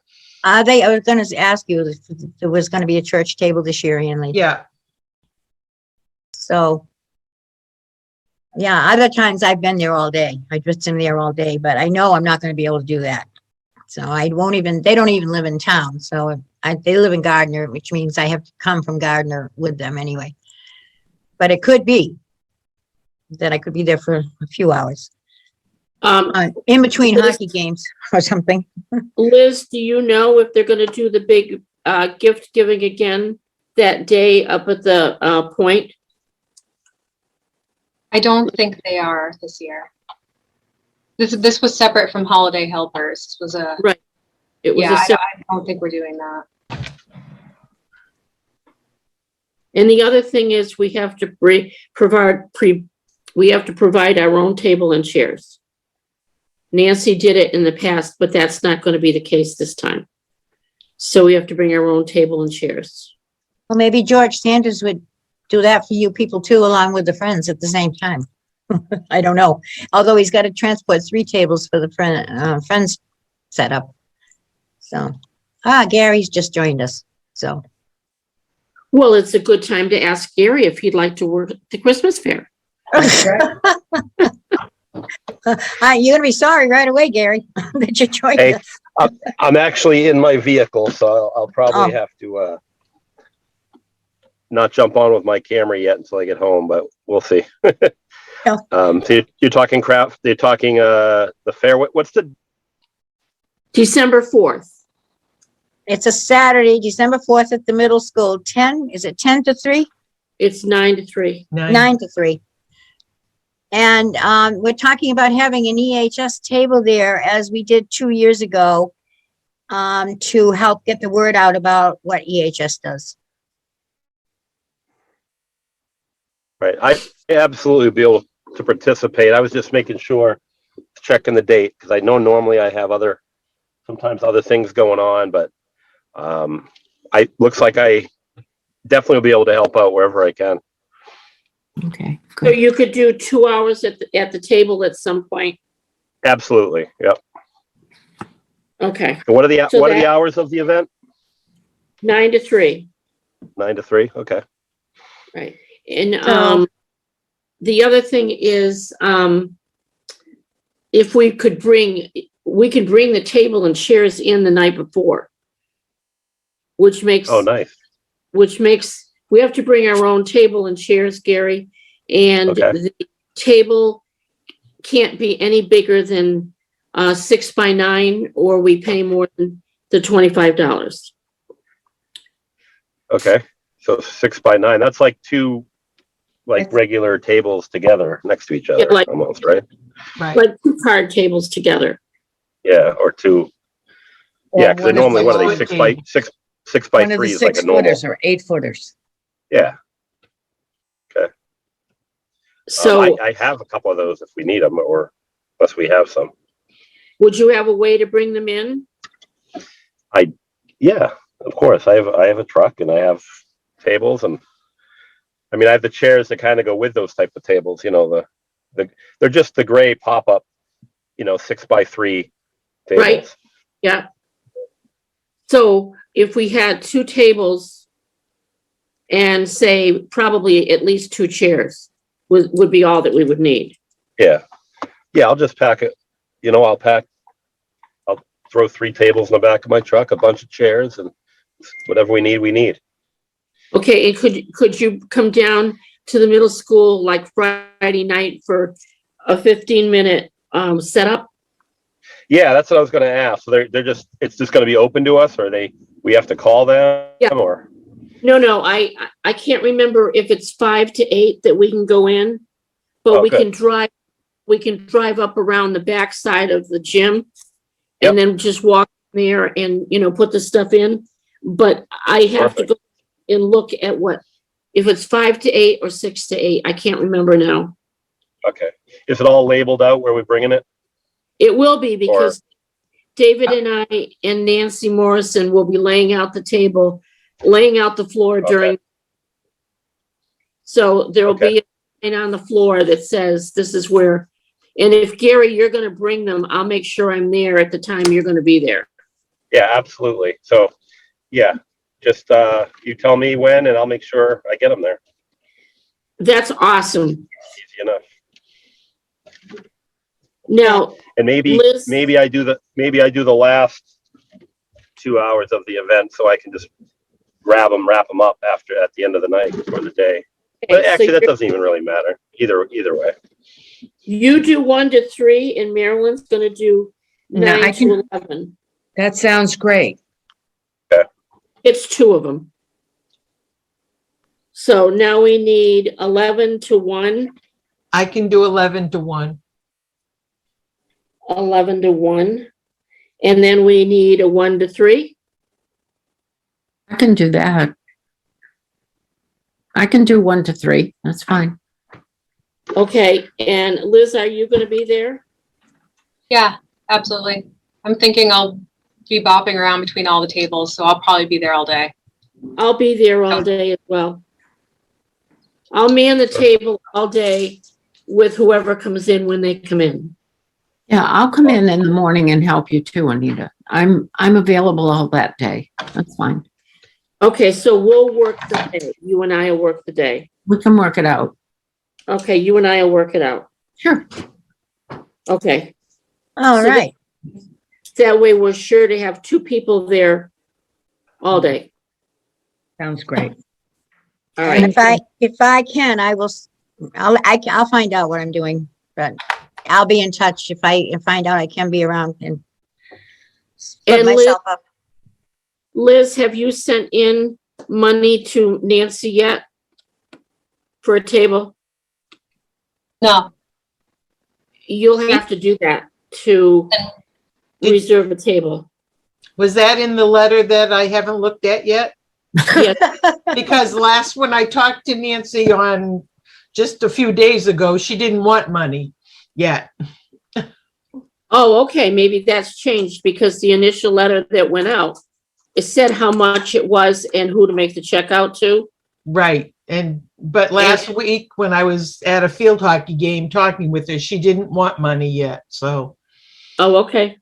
I was going to ask you if there was going to be a church table this year, Ann. yeah. So, yeah, other times I've been there all day. I just am there all day, but I know I'm not going to be able to do that. So they don't even live in town. So they live in Gardner, which means I have to come from Gardner with them anyway. But it could be that I could be there for a few hours in between Liz- hockey games or something. Liz, do you know if they're gonna do the big gift giving again that day up at the point? I don't think they are this year. This was separate from holiday helpers. This was a, It was yeah, a I don't think we're doing that. And the other thing is we have to provide our own table and chairs. Nancy did it in the past, but that's not going to be the case this time. So we have to bring our own table and chairs. Well, maybe George Sanders would do that for you people too, along with the friends at the same time. I don't know. Although he's got to transport 3 tables for the friends setup. So, Gary's just joined us. So, Well, it's a good time to ask Gary if he'd like to work at the Christmas fair. you're gonna be sorry right away, Gary, that you joined Hey. us. I'm actually in my vehicle, so I'll probably Oh. have to not jump on with my camera yet until I get home, but we'll see. Yeah. So you're talking craft, they're talking the fair. What's the December 4th. It's a Saturday, December 4th at the middle school. 10, is it 10 to 3? It's 9 to 3. 9 to 3. And we're talking about having an EHS table there, as we did 2 years ago, to help get the word out about what EHS does. right? I absolutely be able to participate. I was just making sure, checking the date, because I know normally I have sometimes other things going on, but looks like I definitely will be able to help out wherever I can. Okay, So good. you could do 2 hours at the table at some point. Absolutely. Yep. Okay, And what are the So what are the that- hours of the event? 9 to 3. 9 to 3. Okay. Right. And So- the other thing is, if we could bring the table and chairs in the night before, which makes Oh, nice. we have to bring our own table and chairs, Gary, and Okay. the table can't be any bigger than 6 by 9, or we pay more than the $25. Okay. So 6 by 9. That's like 2 regular tables together next to each other, like- almost, right? Right. Like 2 card tables together. Yeah, or 2. Yeah, because One of normally the what are they? long 6 by 6 by One of 3 the is like a 6 normal. footers or 8 footers. Yeah. So I have a couple of those if we need them, or unless we have some. would you have a way to bring them in? Yeah, of course. I have a truck and I have tables, and I mean I have the chairs that kind of go with those type of tables. You know, they're just the gray pop up, 6x3 tables. Right. Yeah. So if we had 2 tables and say probably at least 2 chairs would be all that we would need. Yeah. Yeah, I'll just pack it. I'll throw 3 tables in the back of my truck, a bunch of chairs, and whatever we need. Okay, and could you come down to the middle school like Friday night for a 15-minute setup? Yeah, that's what I was going to ask. So it's just going to be open to us, or we have to call them? Yeah. Or No, I can't remember if it's 5 to 8 that we can go in, but Oh, we good. can drive up around the back side of the gym Yep. and then just walk there and, put the stuff in. But I have to go and look at if it's 5 to 8 or 6 to 8, I can't remember now. Okay. Is it all labeled out where we're bringing it? It will be because David and I and Nancy Morrison will be laying out the table, laying out the floor during. So there'll be a sign on the floor that says this is where, and if Gary, you're going to bring them, I'll make sure I'm there at the time you're going to be there. Yeah, absolutely. So, yeah, just you tell me when, and I'll make sure I get them there. That's awesome. Easy enough. Now, And Liz- maybe I do the last 2 hours of the event, so I can just wrap them up at the end of the night or the day. But so actually, that doesn't even really matter either way. you do 1 to 3 and Marilyn's going to do No, 9 I can- to 11. That sounds great. It's 2 of them. So now we need 11 to 1. I can do 11 to 1. 11 to 1. And then we need a 1 to 3. I can do that. I can do 1 to 3. That's fine. Okay, and Liz, are you going to be there? Yeah, absolutely. I'm thinking I'll be bopping around between all the tables, so I'll probably be there all day. I'll be there all day as well. I'll man the table all day with whoever comes in when they come in. Yeah, I'll come in the morning and help you too, Anita. I'm available all that day. That's fine. Okay, so we'll work the day. You and I will work the day. We can work it out. Okay, you and I will work it out. Sure. Okay, All So right. that way we're sure to have 2 people there all day. Sounds great. All And right. if I can, I'll find out what I'm doing, but I'll be in touch if I find out I can be around and split And Liz- myself up. Liz, have you sent in money to Nancy yet for a table? No, You'll have to do that to reserve a table. Was that in the letter that I haven't looked at yet? Yes. Because when I talked to Nancy on just a few days ago, she didn't want money yet. Oh, okay, maybe that's changed because the initial letter that went out, it said how much it was and who to make the check out to. Right. But last week when I was at a field hockey game talking with her, she didn't want money yet. So, Oh, okay.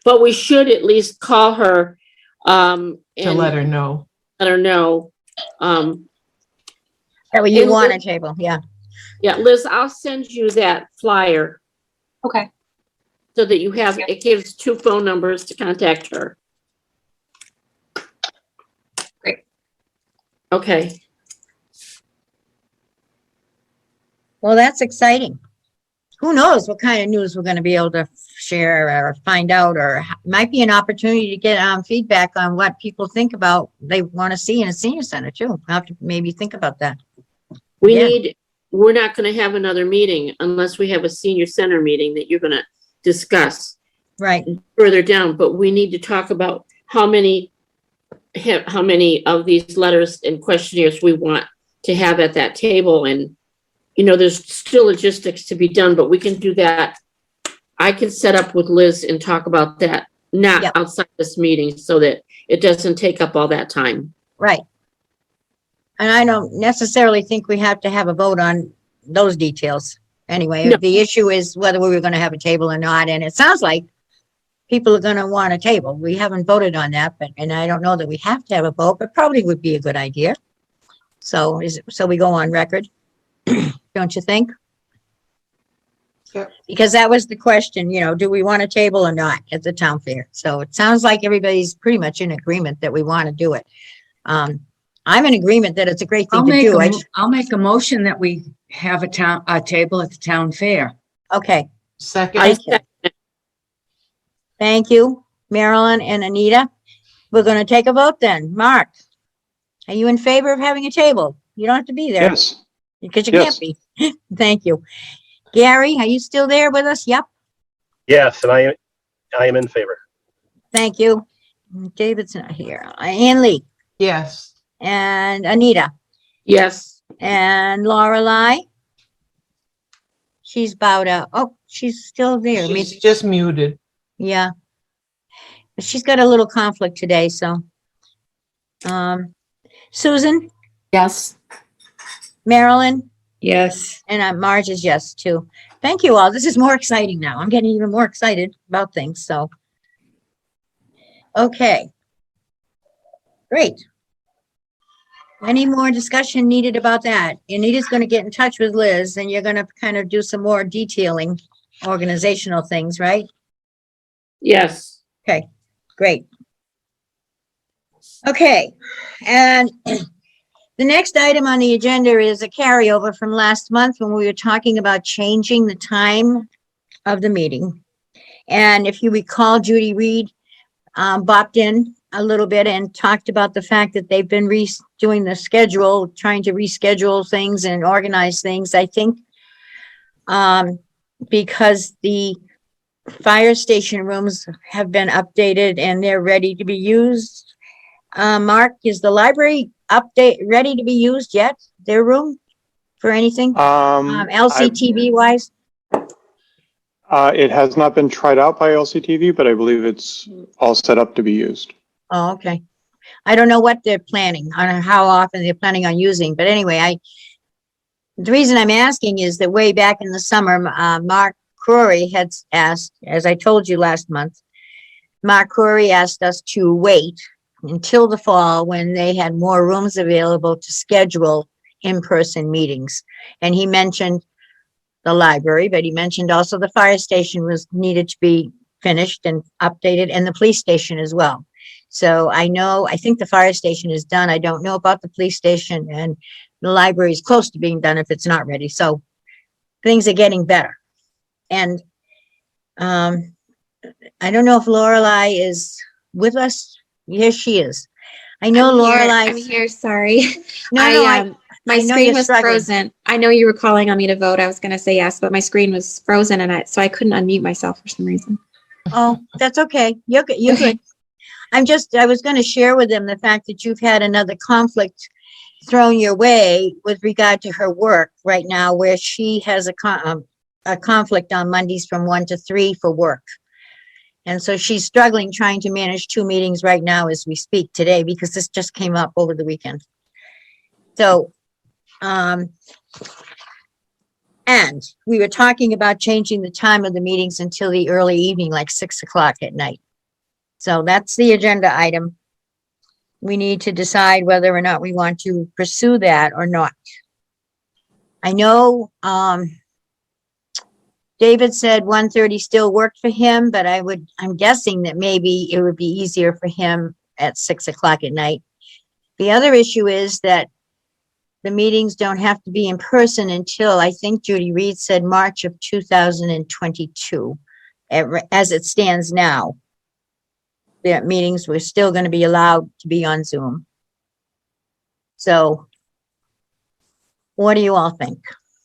But we should at least call her, to and let her know. let her know. That way you And want a Liz- table, yeah. Yeah, Liz, I'll send you that flyer okay. so that you have, it gives 2 phone numbers to contact her. Great. Okay, Well, that's exciting. Who knows what kind of news we're going to be able to share or find out, or might be an opportunity to get feedback on what people think about they want to see in a senior center too. I'll have to maybe think about that. Yeah. we're not gonna have another meeting unless we have a senior center meeting that you're gonna discuss Right. further down, but we need to talk about how many of these letters and questionnaires we want to have at that table. And, there's still logistics to be done, but we can do that. I can set up with Liz and talk about that not Yep. outside this meeting so that it doesn't take up all that time. Right. And I don't necessarily think we have to have a vote on those details. Anyway, No. the issue is whether we were gonna have a table or not, and it sounds like people are gonna want a table. We haven't voted on that, but, and I don't know that we have to have a vote, but probably would be a good idea. So so we go on record, don't you think? Yep. Because that was the question, do we want a table or not at the town fair? So it sounds like everybody's pretty much in agreement that we want to do it. I'm in agreement that it's a great thing to do. I'll make a motion that we have a table at the town fair. Okay, Second, I Thank you. Thank you, Marilyn and Anita. We're gonna take a vote then. Mark, are you in favor of having a table? You don't have to be there. Yes, Because you Yes. can't be. Thank you. Gary, are you still there with us? Yep, Yes, and I am in favor. thank you. David's not here. Ann Lee yes. and Anita yes, and Lorelei. She's bowed out. Oh, she's still there. She's just muted. Yeah. But she's got a little conflict today, so. Susan, Yes. Marilyn, Yes. and Marge is yes too. Thank you all. This is more exciting now. I'm getting even more excited about things, so. Okay. Great. Any more discussion needed about that? Anita's gonna get in touch with Liz and you're gonna kind of do some more detailing organizational things, right? yes. Okay, great. Okay, and the next item on the agenda is a carryover from last month when we were talking about changing the time of the meeting. And if you recall, Judy Reed bopped in a little bit and talked about the fact that they've been doing the schedule, trying to reschedule things and organize things, I think. Because the fire station rooms have been updated and they're ready to be used. Mark, is the library ready to be used yet? Their room for anything? LCTV wise? it has not been tried out by LCTV, but I believe it's all set up to be used. Oh, okay. I don't know what they're planning on, how often they're planning on using, but anyway, the reason I'm asking is that way back in the summer, Mark Crory had asked, as I told you last month, Mark Crory asked us to wait until the fall when they had more rooms available to schedule in-person meetings. And he mentioned the library, but he mentioned also the fire station was needed to be finished and updated, and the police station as well. So I think the fire station is done. I don't know about the police station, and the library is close to being done if it's not ready. So things are getting better. And I don't know if Lorelei is with us. Yes, she is. I know Lorelei. I'm here, sorry. No, My I know screen you're was struggling. frozen. I know you were calling on me to vote. I was gonna say yes, but my screen was frozen so I couldn't unmute myself for some reason. Oh, that's okay. You're good. You're good. I was going to share with them the fact that you've had another conflict thrown your way with regard to her work right now, where she has a conflict on Mondays from 1 to 3 for work. And so she's struggling trying to manage 2 meetings right now as we speak today, because this just came up over the weekend. So, and we were talking about changing the time of the meetings until the early evening, like 6 o'clock at night. So that's the agenda item. We need to decide whether or not we want to pursue that or not. I know, David said 1:30 still worked for him, but I'm guessing that maybe it would be easier for him at 6 o'clock at night. The other issue is that the meetings don't have to be in person until, I think Judy Reed said March of 2022, as it stands now. The meetings were still going to be allowed to be on Zoom. So what do you all think?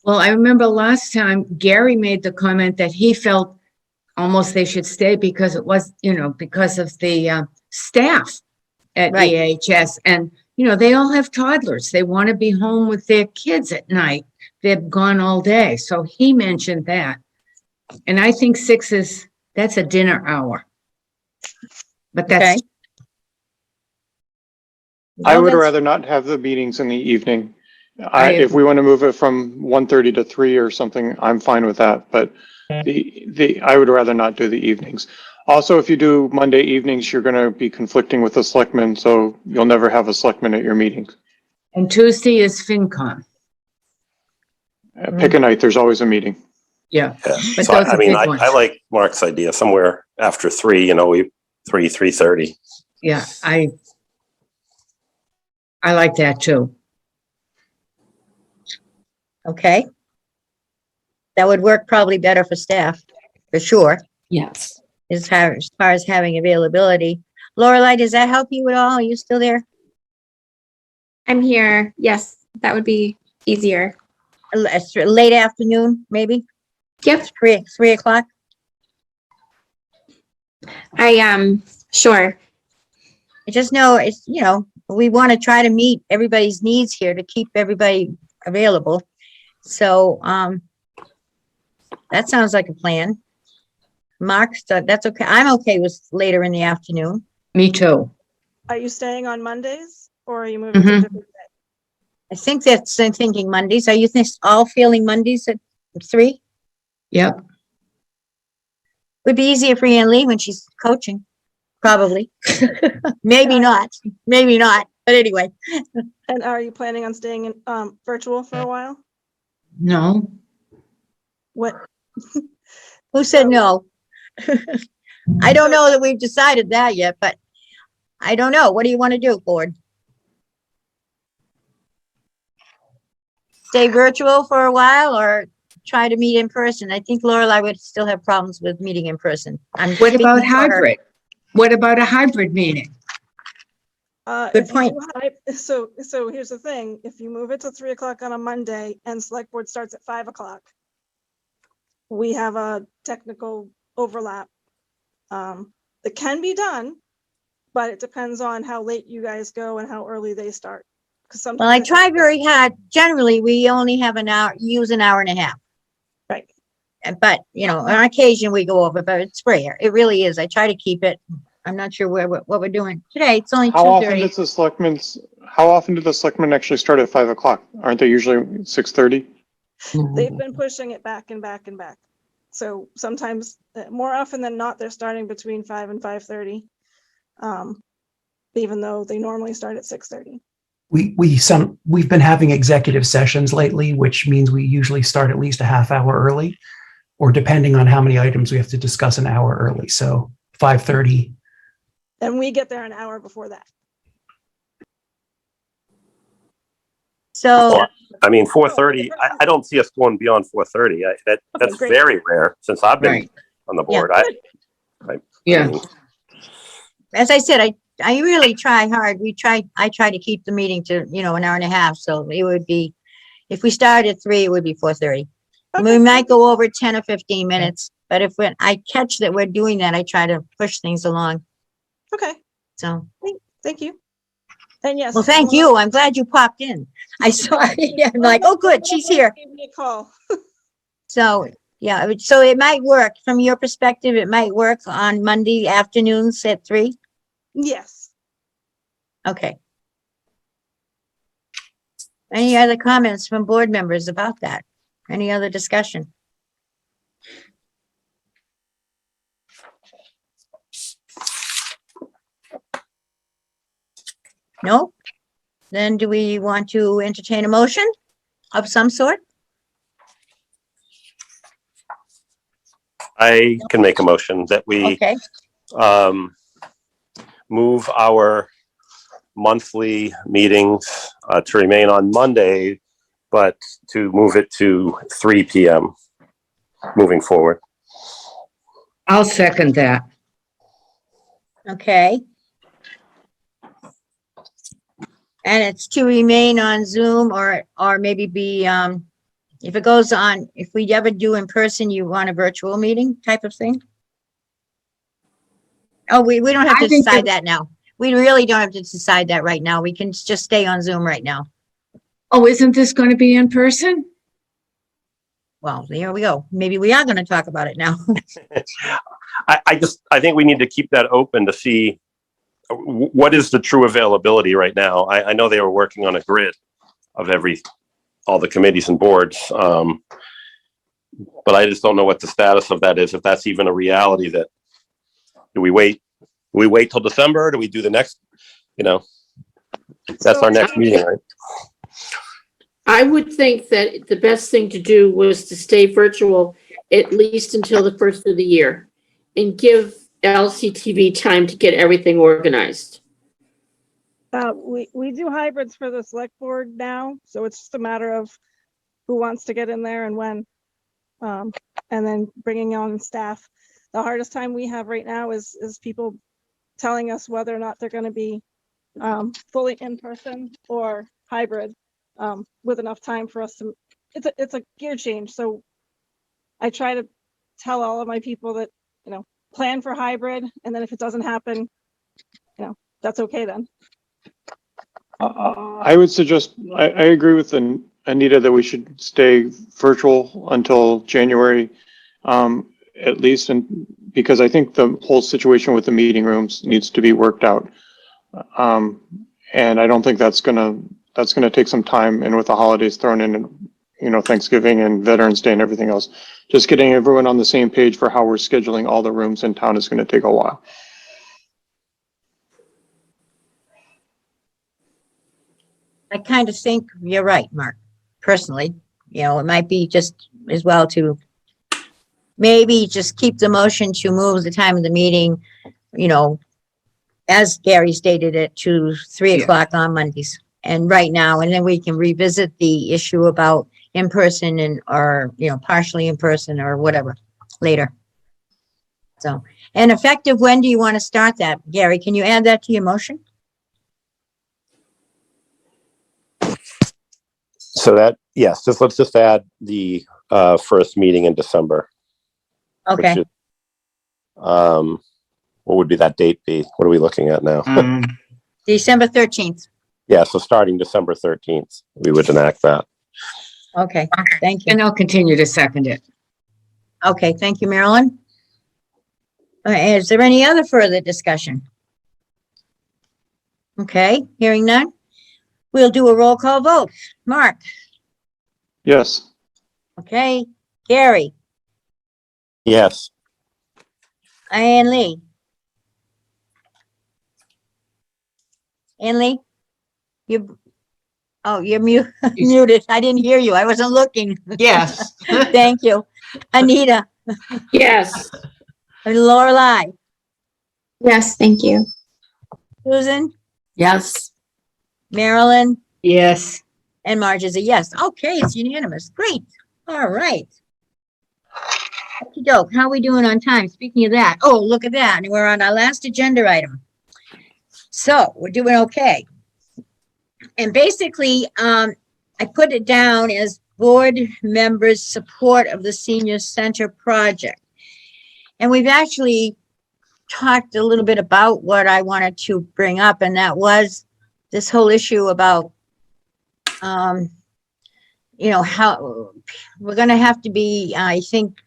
Well, I remember last time Gary made the comment that he felt almost they should stay because it was, because of the staff at Right. EHS. And, they all have toddlers. They want to be home with their kids at night. They've gone all day. So he mentioned that. And I think 6 that's a dinner hour. but Okay. that's, I Well, would that's- rather not have the meetings in the evening. I If agree. we want to move it from 1:30 to 3 or something, I'm fine with that, but I would rather not do the evenings. Also, if you do Monday evenings, you're going to be conflicting with the selectmen, so you'll never have a selectman at your meetings. and Tuesday is FinCom. Pick a night, there's always a meeting. Yeah, Yeah. but So those I are mean, big ones. I like Mark's idea somewhere after 3, you know, 3:30. Yeah, I like that too. Okay. That would work probably better for staff, for sure, Yes. as far as having availability. Lorelei, does that help you at all? Are you still there? I'm here. Yes, that would be easier. Late afternoon, maybe? Yep. 3 o'clock? Sure. I just know it's, we want to try to meet everybody's needs here to keep everybody available. So, that sounds like a plan. Mark, so that's okay. I'm okay with later in the afternoon. Me too. Are you staying on Mondays or are you moving to a Mhm. different day? I think I'm thinking Mondays. Are you all feeling Mondays at 3? Yep. Would be easier for Ann Lee when she's coaching, probably. Maybe not, but anyway. And are you planning on staying in virtual for a while? No, What? Who said no? I don't know that we've decided that yet, but I don't know. What do you want to do, board? Stay virtual for a while or try to meet in person? I think Lorelei would still have problems with meeting in person. what about speaking for her. hybrid? What about a hybrid meeting? Good If you point. So here's the thing, if you move it to 3 o'clock on a Monday and select board starts at 5 o'clock, we have a technical overlap. It can be done, but it depends on how late you guys go and how early they start. Because sometimes. Well, I try very hard. Generally, we only have use an hour and a half. Right. But, on occasion we go over, but it's rare. It really is. I try to keep it. I'm not sure what we're doing today. It's only How often 2:30. how often do the selectmen actually start at 5 o'clock? Aren't they usually 6:30? They've been pushing it back and back and back. So sometimes, more often than not, they're starting between 5 and 5:30. Even though they normally start at 6:30. We've been having executive sessions lately, which means we usually start at least a half hour early, or depending on how many items we have to discuss, an hour early. So 5:30. And we get there an hour before that. So, Well, I mean, 4:30, I don't see us going beyond 4:30. That's great. very rare since I've been Right. on the board. Yeah. as I said, I really try hard. I try to keep the meeting to, an hour and a half. So it would be, if we started at 3, it would be 4:30. We might go over 10 or 15 minutes, but when I catch that we're doing that, I try to push things along. Okay, So, thank you. And yes. well, thank you. I'm glad you popped in. I saw, yeah, I'm like, oh, good, she's here. Give me a call. So, yeah, so it might work from your perspective. It might work on Monday afternoons at 3. Yes. Okay. Any other comments from board members about that? Any other discussion? No? Then do we want to entertain a motion of some sort? I can make a motion that we Okay, move our monthly meetings to remain on Monday, but to move it to 3 p.m. moving forward. I'll second that. okay. And it's to remain on Zoom or maybe be, if it goes on, if we ever do in person, you want a virtual meeting type of thing? Oh, we don't have I to think decide that now. We really don't have to decide that right now. We can just stay on Zoom right now. Oh, isn't this going to be in person? Well, there we go. Maybe we are going to talk about it now. I think we need to keep that open to see what is the true availability right now. I know they were working on a grid of all the committees and boards. But I just don't know what the status of that is, if that's even a reality. That do we wait till December? Do we do the next, that's our next meeting, right? I would think that the best thing to do was to stay virtual at least until the first of the year and give LCTV time to get everything organized. We do hybrids for the select board now, so it's just a matter of who wants to get in there and when, and then bringing on staff. The hardest time we have right now is people telling us whether or not they're going to be fully in person or hybrid, with enough time for us to. It's a gear change, so I try to tell all of my people that plan for hybrid, and then if it doesn't happen, that's okay then. I would suggest, I agree with Anita that we should stay virtual until January, at least, because I think the whole situation with the meeting rooms needs to be worked out. And I don't think that's gonna take some time, and with the holidays thrown in, and Thanksgiving and Veterans Day and everything else, just getting everyone on the same page for how we're scheduling all the rooms in town is gonna take a while. I kind of think you're right, Mark, personally. It might be just as well to maybe just keep the motion to move the time of the meeting, as Gary stated it, to 3:00 on Mondays. And right now, and then we can revisit the issue about in person or partially in person or whatever later. So, and effective, when do you want to start that? Gary, can you add that to your motion? So yes, let's just add the first meeting in December. Okay. Which is, what would be that date be? What are we looking at now? December 13th. Yeah, so starting December 13th, we would enact that. Okay, thank you. And I'll continue to second it. Okay, thank you, Marilyn. Is there any other further discussion? Okay, hearing none. We'll do a roll call vote. Mark? Yes. Okay. Gary? Yes. Ann Lee? Ann Lee? You're muted. I didn't hear you. I wasn't looking. Yes. Thank you. Anita? Yes. And Lorelei? Yes, thank you. Susan? Yes. Marilyn? Yes. And Marge is a yes. Okay, it's unanimous. Great. All right. Okey-doke. How are we doing on time? Speaking of that, oh, look at that. We're on our last agenda item. So we're doing okay. And basically, I put it down as board members' support of the senior center project. And we've actually talked a little bit about what I wanted to bring up, and that was this whole issue about, how we're going to have to be, I think,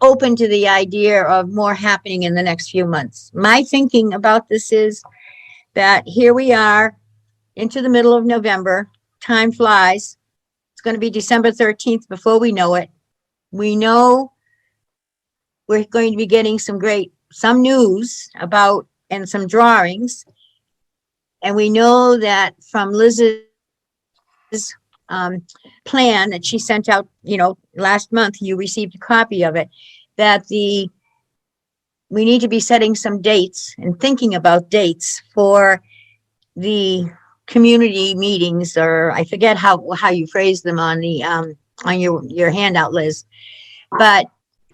open to the idea of more happening in the next few months. My thinking about this is that here we are into the middle of November. Time flies. It's going to be December 13th before we know it. We know we're going to be getting some news about and some drawings. And we know that from Liz's plan that she sent out, last month, you received a copy of it, that we need to be setting some dates and thinking about dates for the community meetings, or I forget how you phrase them on the on your handout, Liz.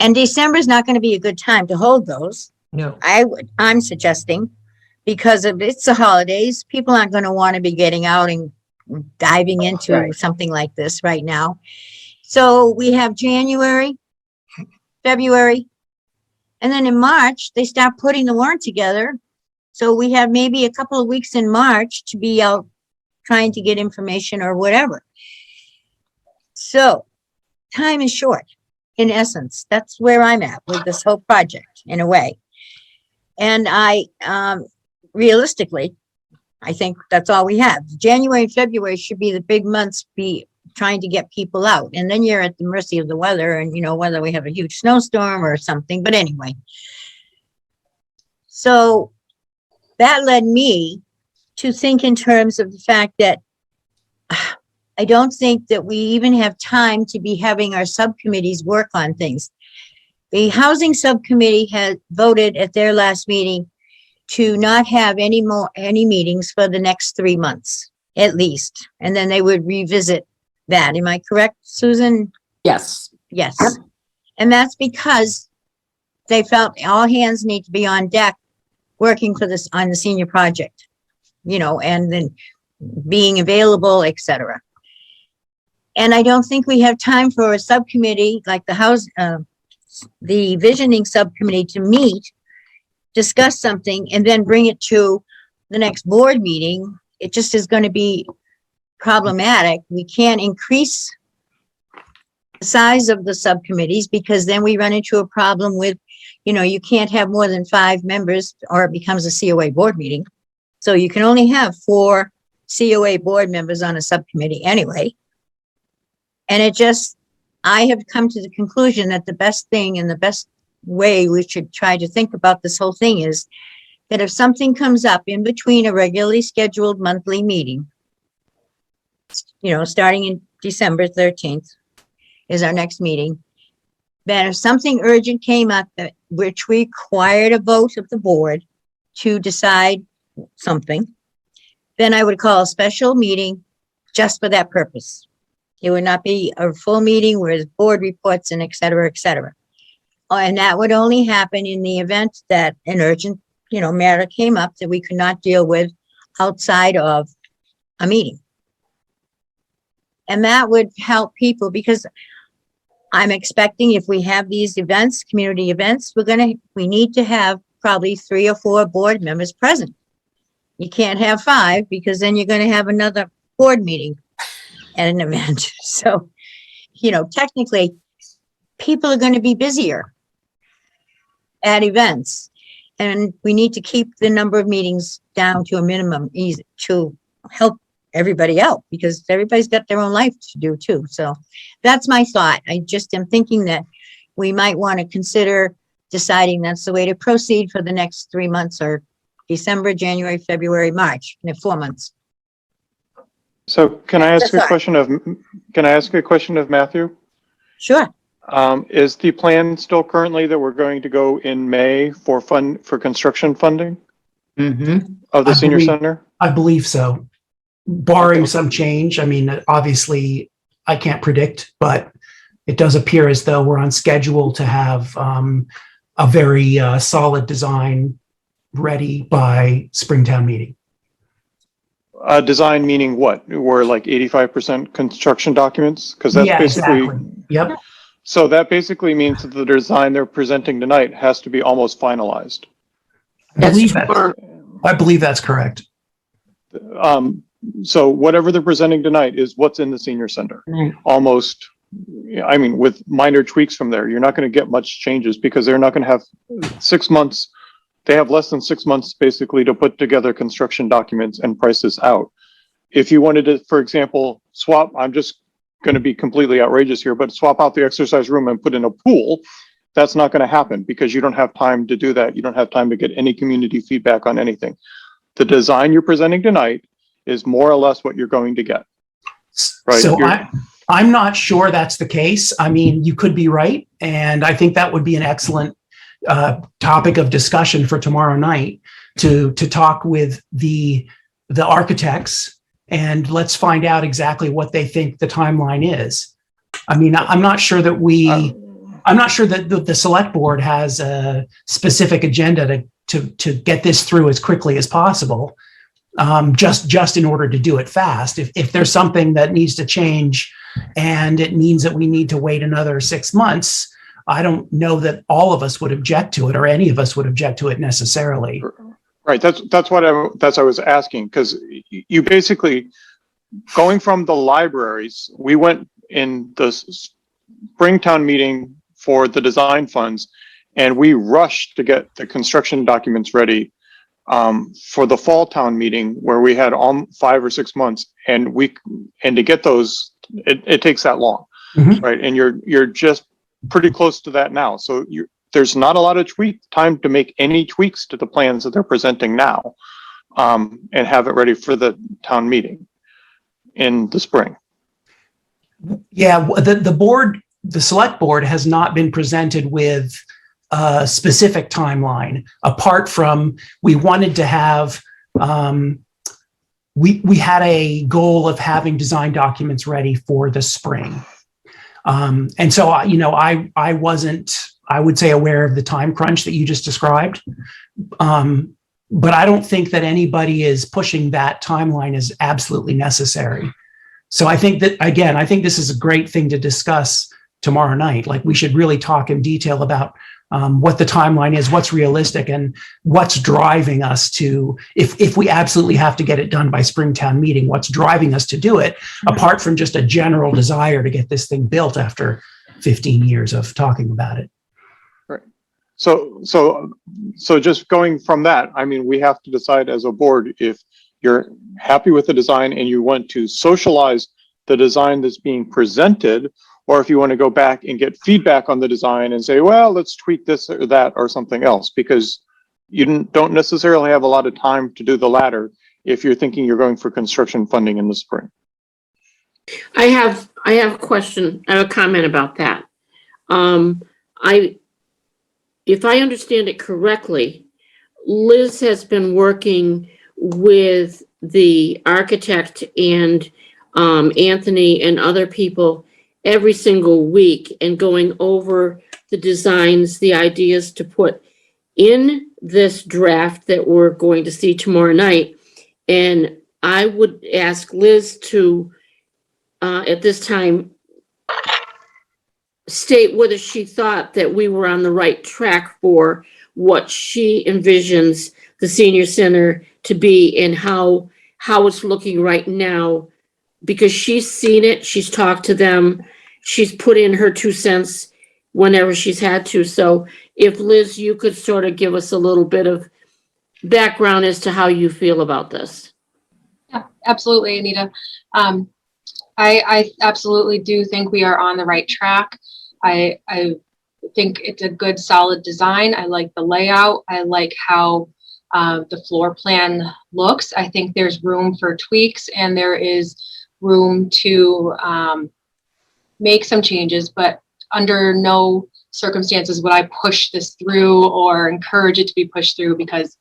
And December is not going to be a good time to hold those. No. I'm suggesting, because it's the holidays, people aren't going to want to be getting out and diving into something like this right now. So we have January, February, and then in March, they start putting the warrant together. So we have maybe a couple of weeks in March to be out trying to get information or whatever. So time is short. in essence. That's where I'm at with this whole project, in a way. And realistically, I think that's all we have. January and February should be the big months, be trying to get people out. And then you're at the mercy of the weather and, whether we have a huge snowstorm or something. But anyway. So that led me to think in terms of the fact that I don't think that we even have time to be having our subcommittees work on things. The housing subcommittee had voted at their last meeting to not have any meetings for the next 3 months, at least. And then they would revisit that. Am I correct, Susan? Yes. Yes. And that's because they felt all hands need to be on deck working for this on the senior project, and then being available, etc. And I don't think we have time for a subcommittee like the visioning subcommittee to meet, discuss something, and then bring it to the next board meeting. It just is going to be problematic. We can't increase the size of the subcommittees because then we run into a problem with, you can't have more than 5 members or it becomes a COA board meeting. So you can only have 4 COA board members on a subcommittee anyway. And I have come to the conclusion that the best thing and the best way we should try to think about this whole thing is that if something comes up in between a regularly scheduled monthly meeting, starting in December 13th is our next meeting, that if something urgent came up which required a vote of the board to decide something, then I would call a special meeting just for that purpose. It would not be a full meeting with board reports and et cetera, et cetera. And that would only happen in the event that an urgent, matter came up that we could not deal with outside of a meeting. And that would help people because I'm expecting if we have these events, community events, we need to have probably 3 or 4 board members present. You can't have 5 because then you're going to have another board meeting at an event. So, technically people are going to be busier at events and we need to keep the number of meetings down to a minimum to help everybody out because everybody's got their own life to do too. So that's my thought. I just am thinking that we might want to consider deciding that's the way to proceed for the next 3 months or December, January, February, March, 4 months. So can I ask That's a question of Matthew? Sure. Is the plan still currently that we're going to go in May for construction funding of the senior center? I believe so. Barring some change. I mean, obviously I can't predict, but it does appear as though we're on schedule to have a very solid design ready by Springtown meeting. Design meaning what? We're like 85% construction documents? Because that's basically. Exactly. Yep. So that basically means that the design they're presenting tonight has to be almost finalized. I believe that's correct. So whatever they're presenting tonight is what's in the senior center. Right. Almost, with minor tweaks from there, you're not going to get much changes because they're not going to have 6 months. They have less than 6 months basically to put together construction documents and price this out. If you wanted to, for example, swap, I'm just going to be completely outrageous here, but swap out the exercise room and put in a pool, that's not going to happen because you don't have time to do that. You don't have time to get any community feedback on anything. The design you're presenting tonight is more or less what you're going to get. Right? So I'm not sure that's the case. I mean, you could be right. And I think that would be an excellent topic of discussion for tomorrow night to talk with the architects and let's find out exactly what they think the timeline is. I mean, I'm not sure that the select board has a specific agenda to get this through as quickly as possible. Just in order to do it fast. If there's something that needs to change and it means that we need to wait another 6 months, I don't know that all of us would object to it or any of us would object to it necessarily. Right. That's what I was asking because you basically going from the libraries, we went in the Springtown meeting for the design funds, and we rushed to get the construction documents ready for the fall town meeting where we had 5 or 6 months, and to get those, it takes that long, Mhm. right? And you're just pretty close to that now. So there's not a lot of time to make any tweaks to the plans that they're presenting now, and have it ready for the town meeting in the spring. Yeah, the select board has not been presented with a specific timeline, apart from we wanted to have, we had a goal of having design documents ready for the spring. And so, I wasn't, I would say, aware of the time crunch that you just described. But I don't think that anybody is pushing that timeline as absolutely necessary. So I think that, again, I think this is a great thing to discuss tomorrow night. Like, we should really talk in detail about what the timeline is, what's realistic, and what's driving us to, if we absolutely have to get it done by Springtown meeting, what's driving us to do it, apart from just a general desire to get this thing built after 15 years of talking about it. Right. So just going from that, I mean, we have to decide as a board if you're happy with the design and you want to socialize the design that's being presented, or if you want to go back and get feedback on the design and say, well, let's tweak this or that or something else, because you don't necessarily have a lot of time to do the latter if you're thinking you're going for construction funding in the spring. I have a question, I have a comment about that. If I understand it correctly, Liz has been working with the architect and Anthony and other people every single week and going over the designs, the ideas to put in this draft that we're going to see tomorrow night. And I would ask Liz to, at this time, state whether she thought that we were on the right track for what she envisions the senior center to be and how it's looking right now, because she's seen it, she's talked to them, she's put in her 2 cents whenever she's had to. So if Liz, you could sort of give us a little bit of background as to how you feel about this. Yeah, absolutely, Anita. I absolutely do think we are on the right track. I think it's a good, solid design. I like the layout. I like how the floor plan looks. I think there's room for tweaks and there is room to make some changes, but under no circumstances would I push this through or encourage it to be pushed through because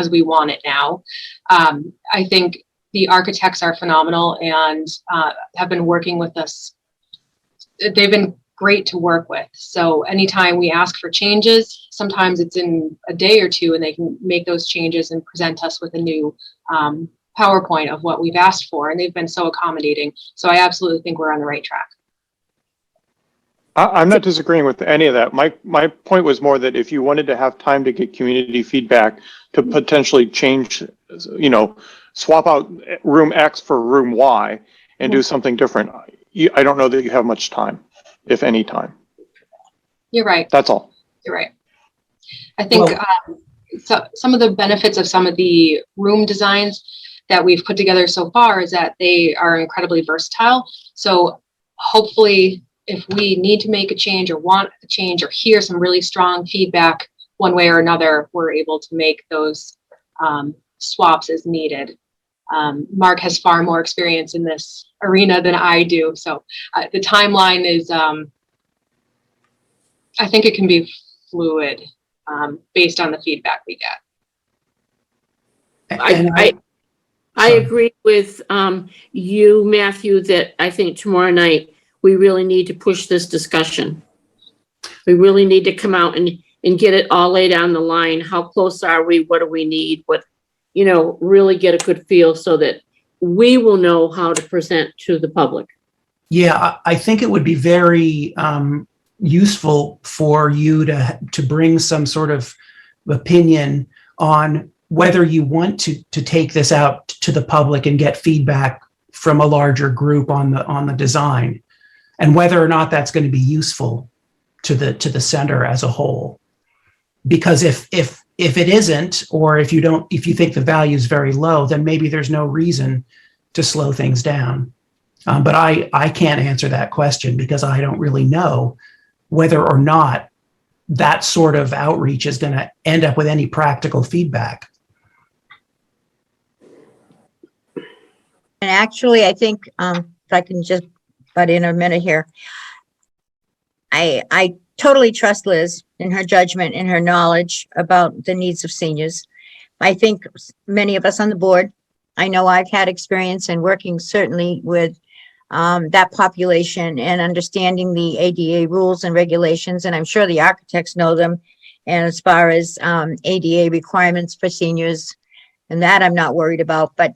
we want it now. I think the architects are phenomenal and have been working with us. They've been great to work with. So anytime we ask for changes, sometimes it's in a day or two and they can make those changes and present us with a new PowerPoint of what we've asked for. And they've been so accommodating. So I absolutely think we're on the right track. I'm not disagreeing with any of that. My point was more that if you wanted to have time to get community feedback to potentially change, swap out room X for room Y and do something different, I don't know that you have much time, if any time. You're right. That's all. You're right. I think so some of the benefits of some of the room designs that we've put together so far is that they are incredibly versatile. So hopefully, if we need to make a change or want a change or hear some really strong feedback one way or another, we're able to make those swaps as needed. Mark has far more experience in this arena than I do. So the timeline is, I think it can be fluid based on the feedback we get. I agree with you, Matthew, that I think tomorrow night we really need to push this discussion. We really need to come out and get it all laid on the line. How close are we? What do we need? What, really get a good feel so that we will know how to present to the public. Yeah, I think it would be very useful for you to bring some sort of opinion on whether you want to take this out to the public and get feedback from a larger group on the design, and whether or not that's going to be useful to the center as a whole. Because if it isn't, or if you think the value is very low, then maybe there's no reason to slow things down. But I can't answer that question because I don't really know whether or not that sort of outreach is going to end up with any practical feedback. And actually, I think, if I can just butt in a minute here, I totally trust Liz in her judgment and her knowledge about the needs of seniors. I think many of us on the board, I know I've had experience in working certainly with that population and understanding the ADA rules and regulations, and I'm sure the architects know them. And as far as ADA requirements for seniors, and that I'm not worried about, but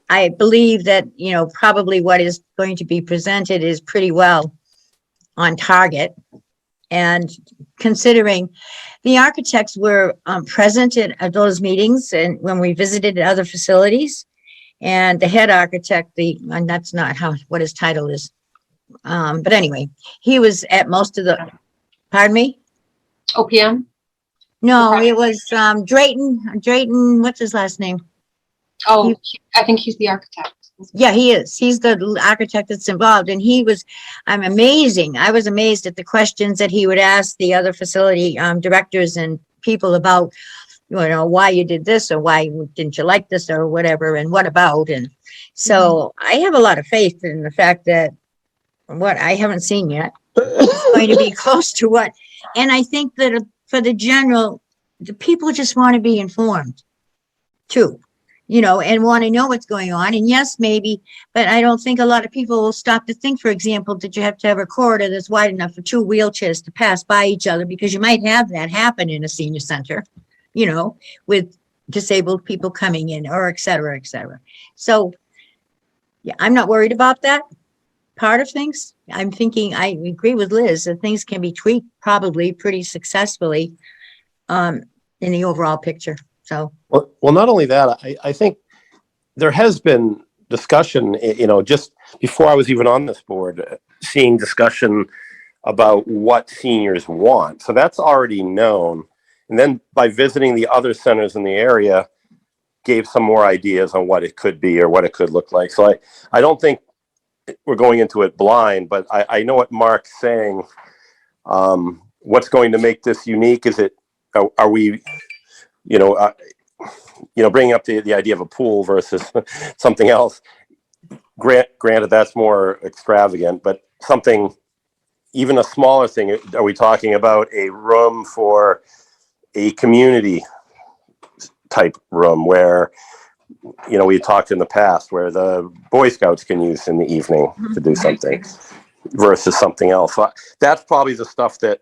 I believe that, you know, probably what is going to be presented is pretty well on target. And considering the architects were present at those meetings and when we visited other facilities, and the head architect, and that's not what his title is. But anyway, he was at most of the, pardon me? OPM? No, it was Drayton, what's his last name? Oh, I think he's the architect. Yeah, he is. He's the architect that's involved. And I was amazed at the questions that he would ask the other facility directors and people about, you know, why you did this or why didn't you like this or whatever, and what about. And so I have a lot of faith in the fact that what I haven't seen yet is going to be close to what. And I think that for the people just want to be informed too, you know, and want to know what's going on. And yes, maybe, but I don't think a lot of people will stop to think, for example, that you have to have a corridor that's wide enough for two wheelchairs to pass by each other, because you might have that happen in a senior center, you know, with disabled people coming in, or et cetera, et cetera. So yeah, I'm not worried about that part of things. I'm thinking, I agree with Liz, that things can be tweaked probably pretty successfully in the overall picture. So, Well, not only that, I think there has been discussion, you know, just before I was even on this board, seeing discussion about what seniors want. So that's already known. And then by visiting the other centers in the area, gave some more ideas on what it could be or what it could look like. So I don't think we're going into it blind, but I know what Mark's saying. What's going to make this unique? Are we, bringing up the idea of a pool versus something else? Granted, that's more extravagant, but something, even a smaller thing. Are we talking about a room for a community type room where, we talked in the past where the Boy Scouts can use in the evening to do something versus something else? So that's probably the stuff that,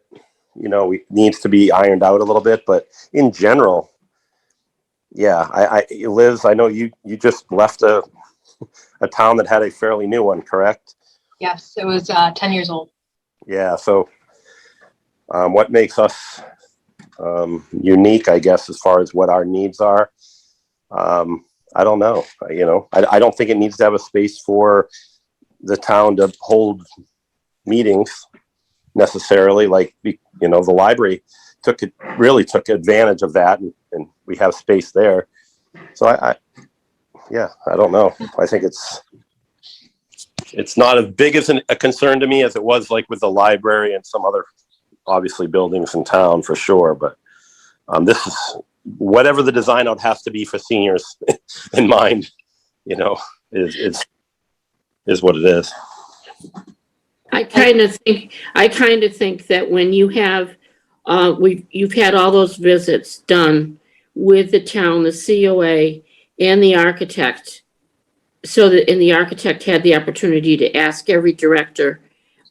needs to be ironed out a little bit. But in general, yeah, Liz, I know you just left a town that had a fairly new one, correct? Yes, it was 10 years old. Yeah. So what makes us unique, I guess, as far as what our needs are, I don't know. I don't think it needs to have a space for the town to hold meetings necessarily. Like, the library really took advantage of that, and we have space there. So I don't know. I think it's not as big as a concern to me as it was like with the library and some other obviously buildings in town for sure. But this is whatever the design out has to be for seniors in mind, is what it is. I kind of think that when you have, you've had all those visits done with the town, the COA, and the architect, and the architect had the opportunity to ask every director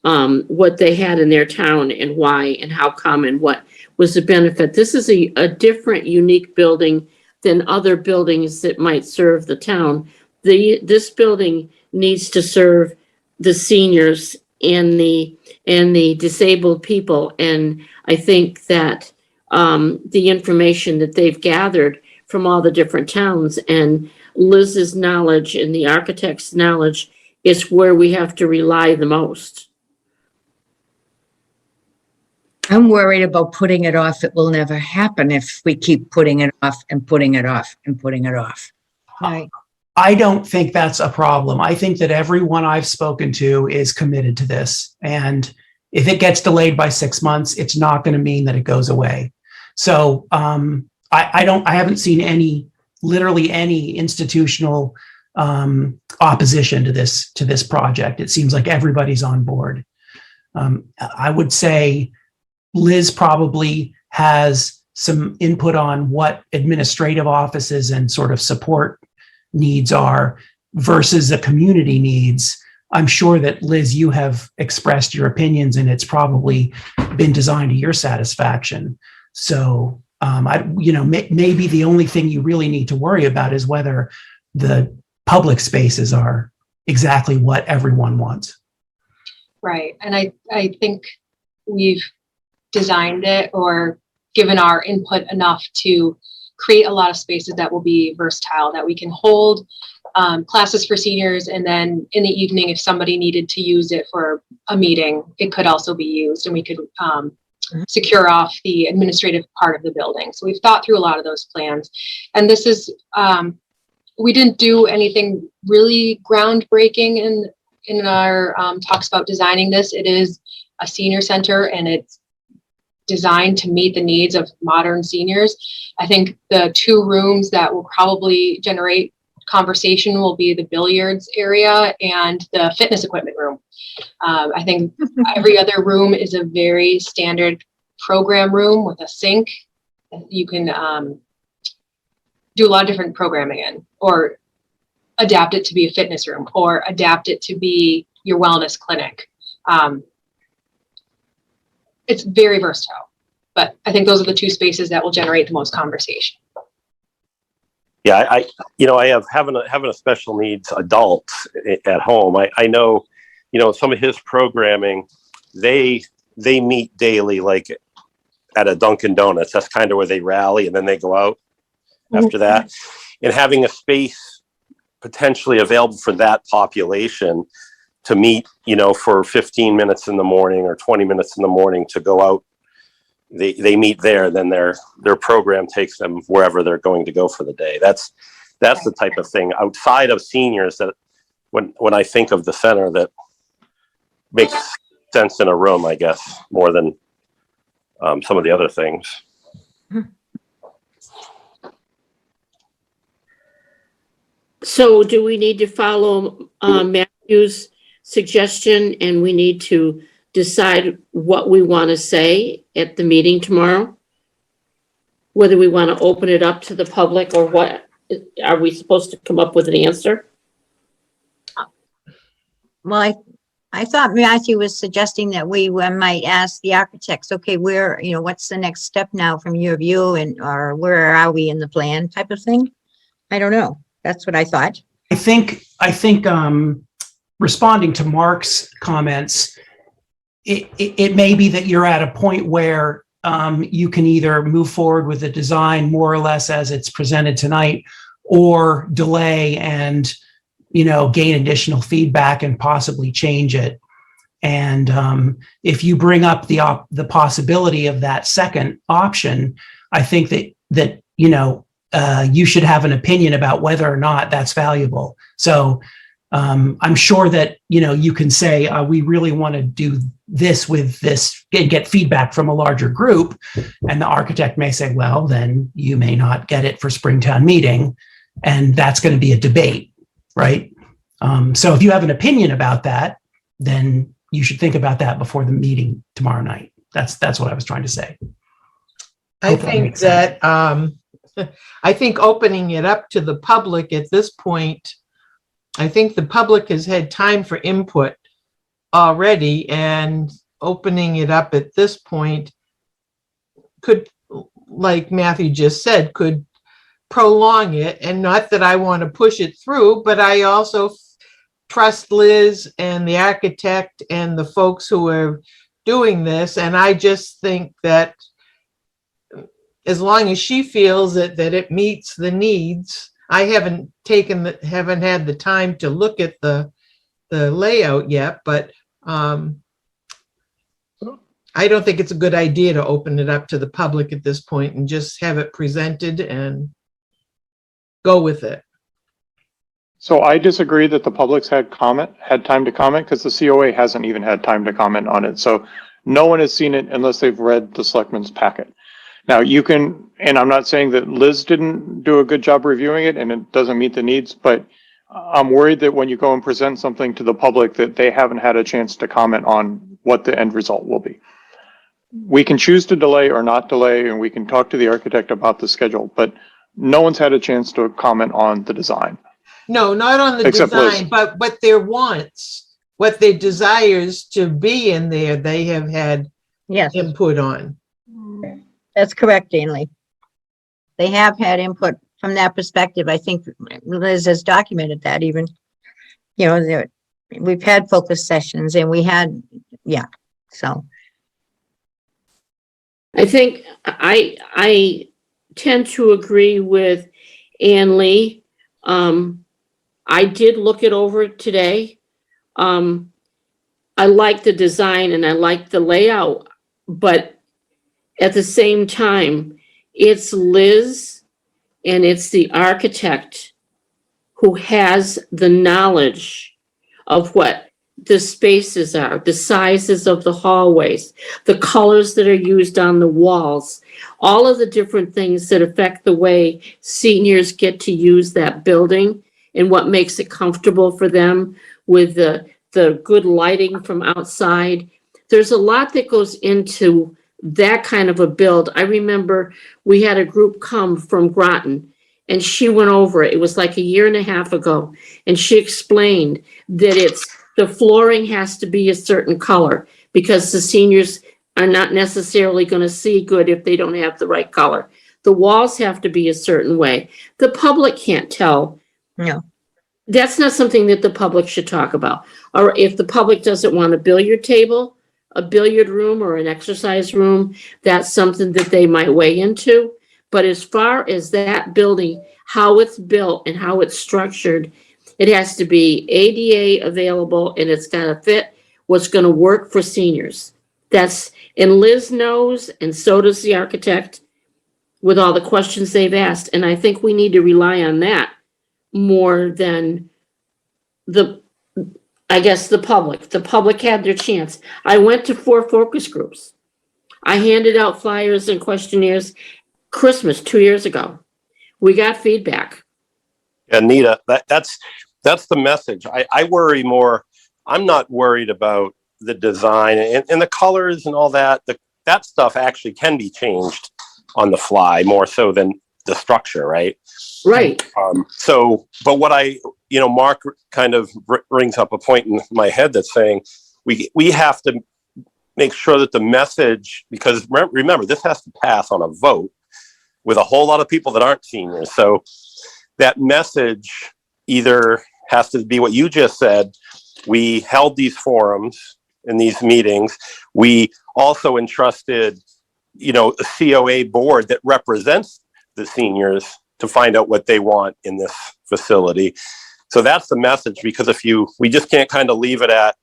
what they had in their town and why and how come and what was the benefit. This is a different, unique building than other buildings that might serve the town. This building needs to serve the seniors and the disabled people. And I think that the information that they've gathered from all the different towns and Liz's knowledge and the architect's knowledge is where we have to rely the most. I'm worried about putting it off. It will never happen if we keep putting it off and putting it off and putting it off. Right. I don't think that's a problem. I think that everyone I've spoken to is committed to this. And if it gets delayed by 6 months, it's not going to mean that it goes away. So I haven't seen literally any institutional opposition to this project. It seems like everybody's on board. I would say Liz probably has some input on what administrative offices and sort of support needs are versus the community needs. I'm sure that, Liz, you have expressed your opinions and it's probably been designed to your satisfaction. So, maybe the only thing you really need to worry about is whether the public spaces are exactly what everyone wants. Right. And I think we've designed it or given our input enough to create a lot of spaces that will be versatile, that we can hold classes for seniors, and then in the evening, if somebody needed to use it for a meeting, it could also be used, and we could secure off the administrative part of the building. So we've thought through a lot of those plans, and this is we didn't do anything really groundbreaking in our talks about designing this. It is a senior center, and it's designed to meet the needs of modern seniors. I think the 2 rooms that will probably generate conversation will be the billiards area and the fitness equipment room. I think every other room is a very standard program room with a sink. You can do a lot of different programming in, or adapt it to be a fitness room, or adapt it to be your wellness clinic. It's very versatile, but I think those are the 2 spaces that will generate the most conversation. Yeah, I have having a special needs adult at home. I know, some of his programming, they meet daily, like at a Dunkin' Donuts. That's kind of where they rally and then they go out after that. And having a space potentially available for that population to meet, for 15 minutes in the morning or 20 minutes in the morning to go out. They meet there, then their program takes them wherever they're going to go for the day. That's the type of thing outside of seniors that when I think of the center that makes sense in a room, I guess, more than some of the other things. So do we need to follow Matthew's suggestion, and we need to decide what we want to say at the meeting tomorrow? Whether we want to open it up to the public, or what? Are we supposed to come up with an answer? Well, I thought Matthew was suggesting that we might ask the architects, okay, what's the next step now from your view, or where are we in the plan type of thing? I don't know. That's what I thought. I think responding to Mark's comments, it may be that you're at a point where you can either move forward with the design more or less as it's presented tonight, or delay and gain additional feedback and possibly change it. And if you bring up the possibility of that second option, I think that you should have an opinion about whether or not that's valuable. So I'm sure that you can say we really want to do this with this and get feedback from a larger group, and the architect may say, well, then you may not get it for Springtown meeting, and that's going to be a debate, right? So if you have an opinion about that, then you should think about that before the meeting tomorrow night. That's what I was trying to say. I think that I think opening it up to the public at this point, I think the public has had time for input already, and opening it up at this point could, like Matthew just said, could prolong it. And not that I want to push it through, but I also trust Liz and the architect and the folks who are doing this. And I just think that as long as she feels that it meets the needs, I haven't had the time to look at the layout yet, but I don't think it's a good idea to open it up to the public at this point and just have it presented and go with it. So I disagree that the public's had time to comment, because the COA hasn't even had time to comment on it. So no one has seen it unless they've read the selectmen's packet. Now you can, and I'm not saying that Liz didn't do a good job reviewing it and it doesn't meet the needs, but I'm worried that when you go and present something to the public that they haven't had a chance to comment on what the end result will be. We can choose to delay or not delay, and we can talk to the architect about the schedule, but no one's had a chance to comment on the design. No, not on the Except design, Liz. but what their wants, what their desires to be in there, they have had Yes, input on. that's correct, Ainley. They have had input from that perspective. I think Liz has documented that even, we've had focus sessions and we had, so. I think I tend to agree with Ann Lee. I did look it over today. I like the design and I like the layout, but at the same time, it's Liz and it's the architect who has the knowledge of what the spaces are, the sizes of the hallways, the colors that are used on the walls, all of the different things that affect the way seniors get to use that building and what makes it comfortable for them with the good lighting from outside. There's a lot that goes into that kind of a build. I remember we had a group come from Groton and she went over it. It was like a year and a half ago. And she explained that the flooring has to be a certain color because the seniors are not necessarily going to see good if they don't have the right color. The walls have to be a certain way. The public can't tell. No. That's not something that the public should talk about. Or if the public doesn't want a billiard table, a billiard room or an exercise room, that's something that they might weigh into. But as far as that building, how it's built and how it's structured, it has to be ADA available and it's got to fit what's going to work for seniors. And Liz knows, and so does the architect with all the questions they've asked. And I think we need to rely on that more than the public. The public had their chance. I went to 4 focus groups. I handed out flyers and questionnaires Christmas 2 years ago. We got feedback. Anita, that's the message. I worry more. I'm not worried about the design and the colors and all that. That stuff actually can be changed on the fly more so than the structure, right? Right. But what Mark kind of brings up a point in my head that's saying we have to make sure that the message, because remember, this has to pass on a vote with a whole lot of people that aren't seniors. So that message either has to be what you just said. We held these forums and these meetings. We also entrusted, a COA board that represents the seniors to find out what they want in this facility. So that's the message, because we just can't kind of leave it at,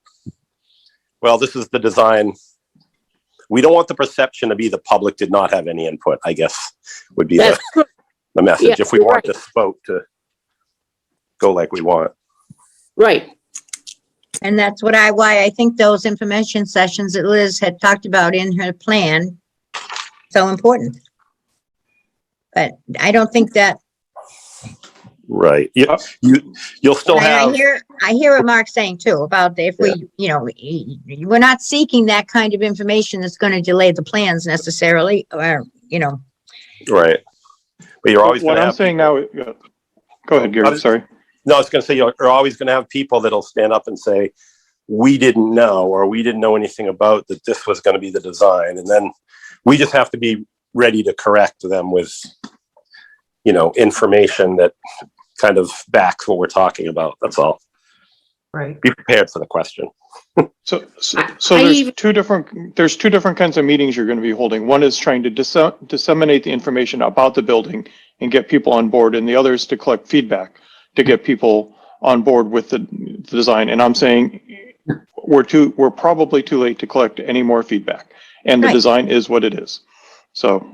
well, this is the design. We don't want the perception to be the public did not have any input, I guess, would be the message, Yeah, if we want this vote to go like we want. Right. And that's why I think those information sessions that Liz had talked about in her plan, so important. But I don't think that. Right. You'll still And have. I hear what Mark's saying too about if we're not seeking that kind of information that's going to delay the plans necessarily, or Right. But you're always. What I'm saying now. Go ahead, Gary. Sorry. No, I was going to say you're always going to have people that'll stand up and say, we didn't know, or we didn't know anything about that this was going to be the design. And then we just have to be ready to correct them with, information that kind of backs what we're talking about. That's all. Right. Be prepared for the question. So there's two different kinds of meetings you're going to be holding. One is trying to disseminate the information about the building and get people on board, and the other is to collect feedback to get people on board with the design. And I'm saying we're probably too late to collect any more feedback. and the Right. design is what it is. So,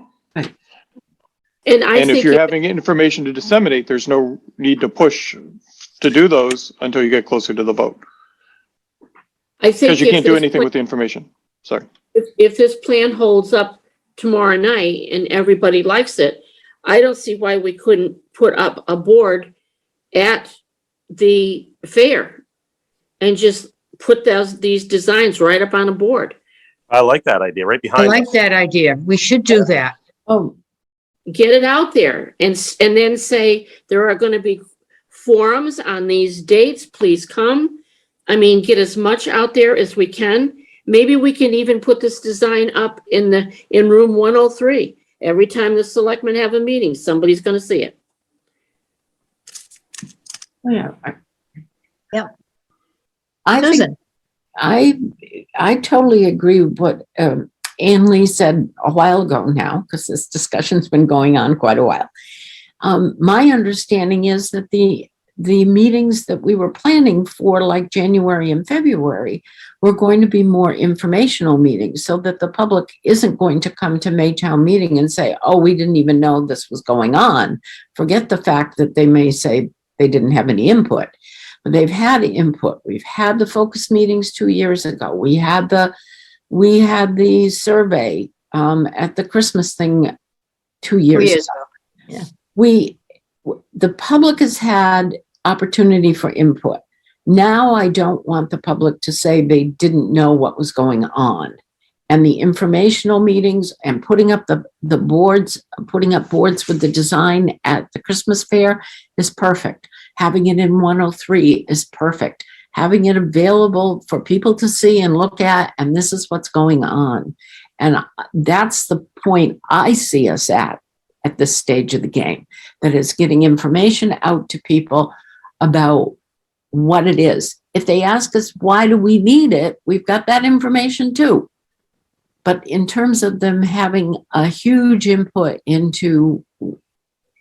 And I and if think, you're having information to disseminate, there's no need to push to do those until you get closer to the vote. I think Because you if can't do this anything plan- with the information. Sorry. if this plan holds up tomorrow night and everybody likes it, I don't see why we couldn't put up a board at the fair and just put these designs right up on a board. I like that idea, right I behind like us. that idea. We should do that. Oh, Get it out there and then say, there are going to be forums on these dates, please come. I mean, get as much out there as we can. Maybe we can even put this design up in room 103. Every time the selectmen have a meeting, somebody's going to see it. yeah. Yep. I think Susan, I totally agree with what Ann Lee said a while ago now, because this discussion's been going on quite a while. My understanding is that the meetings that we were planning for, like January and February, were going to be more informational meetings, so that the public isn't going to come to Maytown meeting and say, oh, we didn't even know this was going on. Forget the fact that they may say they didn't have any input. They've had input. We've had the focus meetings 2 years ago. We had the survey at the Christmas thing 2 years ago. Yeah. The public has had opportunity for input. Now I don't want the public to say they didn't know what was going on. And the informational meetings and putting up the boards, putting up boards with the design at the Christmas fair is perfect. Having it in 103 is perfect. Having it available for people to see and look at, and this is what's going on. And that's the point I see us at this stage of the game, that is getting information out to people about what it is. If they ask us, why do we need it? We've got that information too. But in terms of them having a huge input into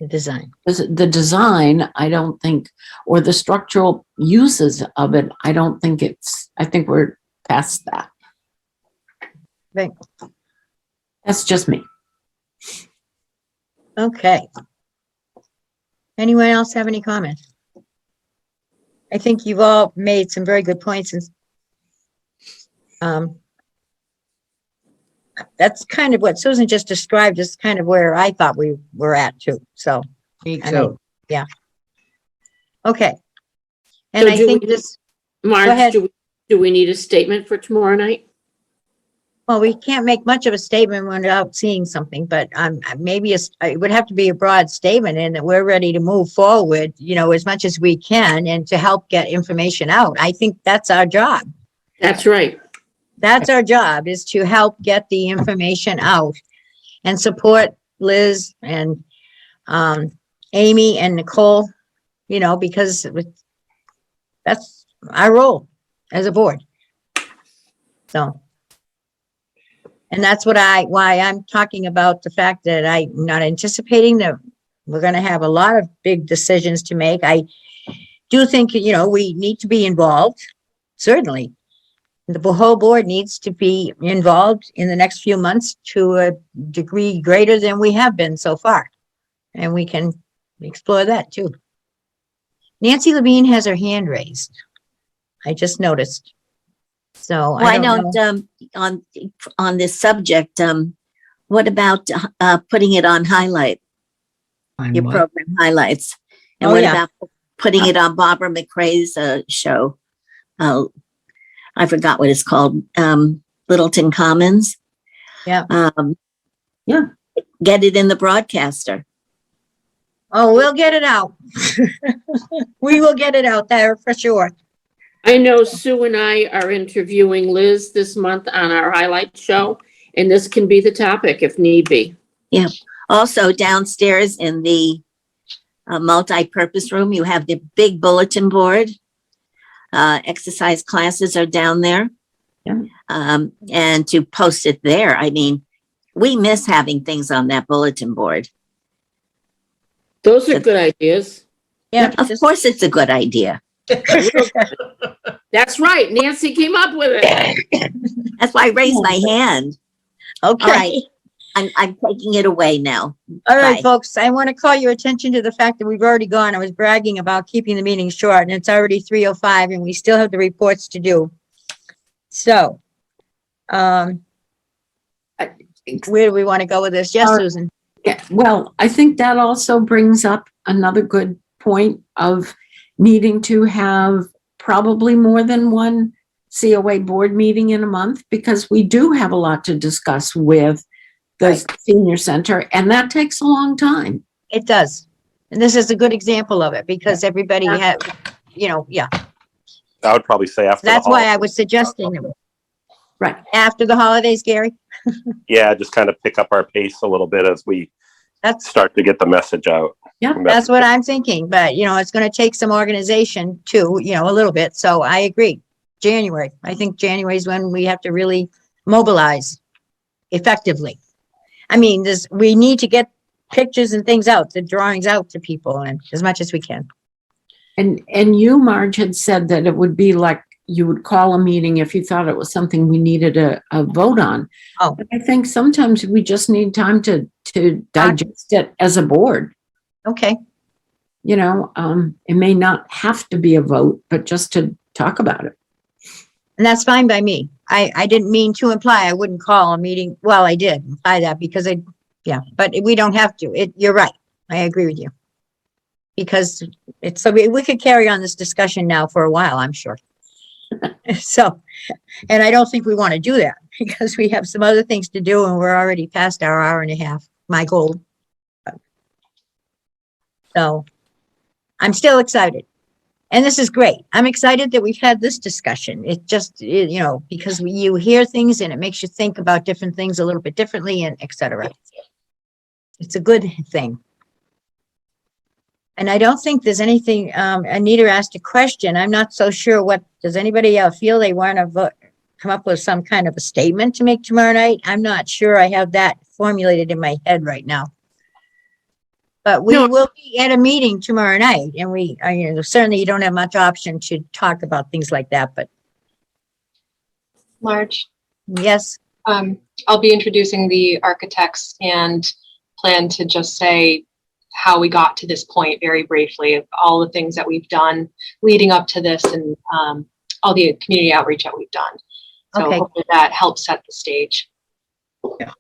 the design. the design, I don't think, or the structural uses of it, I think we're past that. Right. That's just me. Okay. Anyone else have any comments? I think you've all made some very good points, and that's kind of what Susan just described is kind of where I thought we were at too. So, Me I mean, yeah. Okay. And So I do think we- this, Marge, ahead. do we need a statement for tomorrow night? well, we can't make much of a statement without seeing something, but maybe it would have to be a broad statement and that we're ready to move forward, as much as we can and to help get information out. I think that's our job. That's right. That's our job, is to help get the information out and support Liz and Amy and Nicole, because that's our role as a board. So, and that's why I'm talking about the fact that I'm not anticipating that we're going to have a lot of big decisions to make. I do think, we need to be involved, certainly. The whole board needs to be involved in the next few months to a degree greater than we have been so far. And we can explore that too. Nancy Levine has her hand raised. I just noticed. So Why I don't know. on this subject, what about putting it on highlight, your program highlights? And Oh, what yeah. about putting it on Barbara McRae's show? I forgot what it's called, Littleton Commons. Yeah. Yeah. Get it in the broadcaster. Oh, we'll get it out. We will get it out there for sure. I know Sue and I are interviewing Liz this month on our highlight show, and this can be the topic if need be. Also downstairs in the multi-purpose room, you have the big bulletin board. Exercise classes are down there. Yeah. And to post it there, I mean, we miss having things on that bulletin board. Those are good ideas. Yeah. Of course, it's a good idea. That's right. Nancy came up with it. That's why I raised my hand. All right. Okay. I'm taking it away now. All right, Bye. folks, I want to call your attention to the fact that we've already gone. I was bragging about keeping the meeting short, and it's already 3:05, and we still have the reports to do. So, where do we want to go with this? Yes, Susan? Yeah, well, I think that also brings up another good point of needing to have probably more than one COA board meeting in a month, because we do have a lot to discuss with the senior center, and that takes a long time. It does. And this is a good example of it, because everybody had, yeah. I would probably say after the That's why I holidays. was suggesting them. Right. After the holidays, Gary? Yeah, just kind of pick up our pace a little bit as we That's, start to get the message out. Yeah, that's what I'm thinking, but it's going to take some organization too, a little bit. So I agree. January. I think January is when we have to really mobilize effectively. I mean, we need to get pictures and things out, the drawings out to people, and as much as we can. And you, Marge, had said that it would be like you would call a meeting if you thought it was something we needed a vote on. Oh. But I think sometimes we just need time to digest it as a board. Okay. It may not have to be a vote, but just to talk about it. And that's fine by me. I didn't mean to imply I wouldn't call a meeting. Well, I did imply that because but we don't have to. You're right. I agree with you. Because we could carry on this discussion now for a while, I'm sure. So, and I don't think we want to do that because we have some other things to do and we're already past our hour and a half, my goal. So I'm still excited. And this is great. I'm excited that we've had this discussion. It just, because you hear things and it makes you think about different things a little bit differently and et cetera. It's a good thing. And I don't think there's anything, Anita asked a question. I'm not so sure does anybody feel they want to come up with some kind of a statement to make tomorrow night? I'm not sure I have that formulated in my head right now. But we will be at a meeting tomorrow night, and we, certainly you don't have much option to talk about things like that, but Marge, yes. I'll be introducing the architects and plan to just say how we got to this point very briefly of all the things that we've done leading up to this and all the community outreach that we've done. So Okay. hopefully that helps set the stage.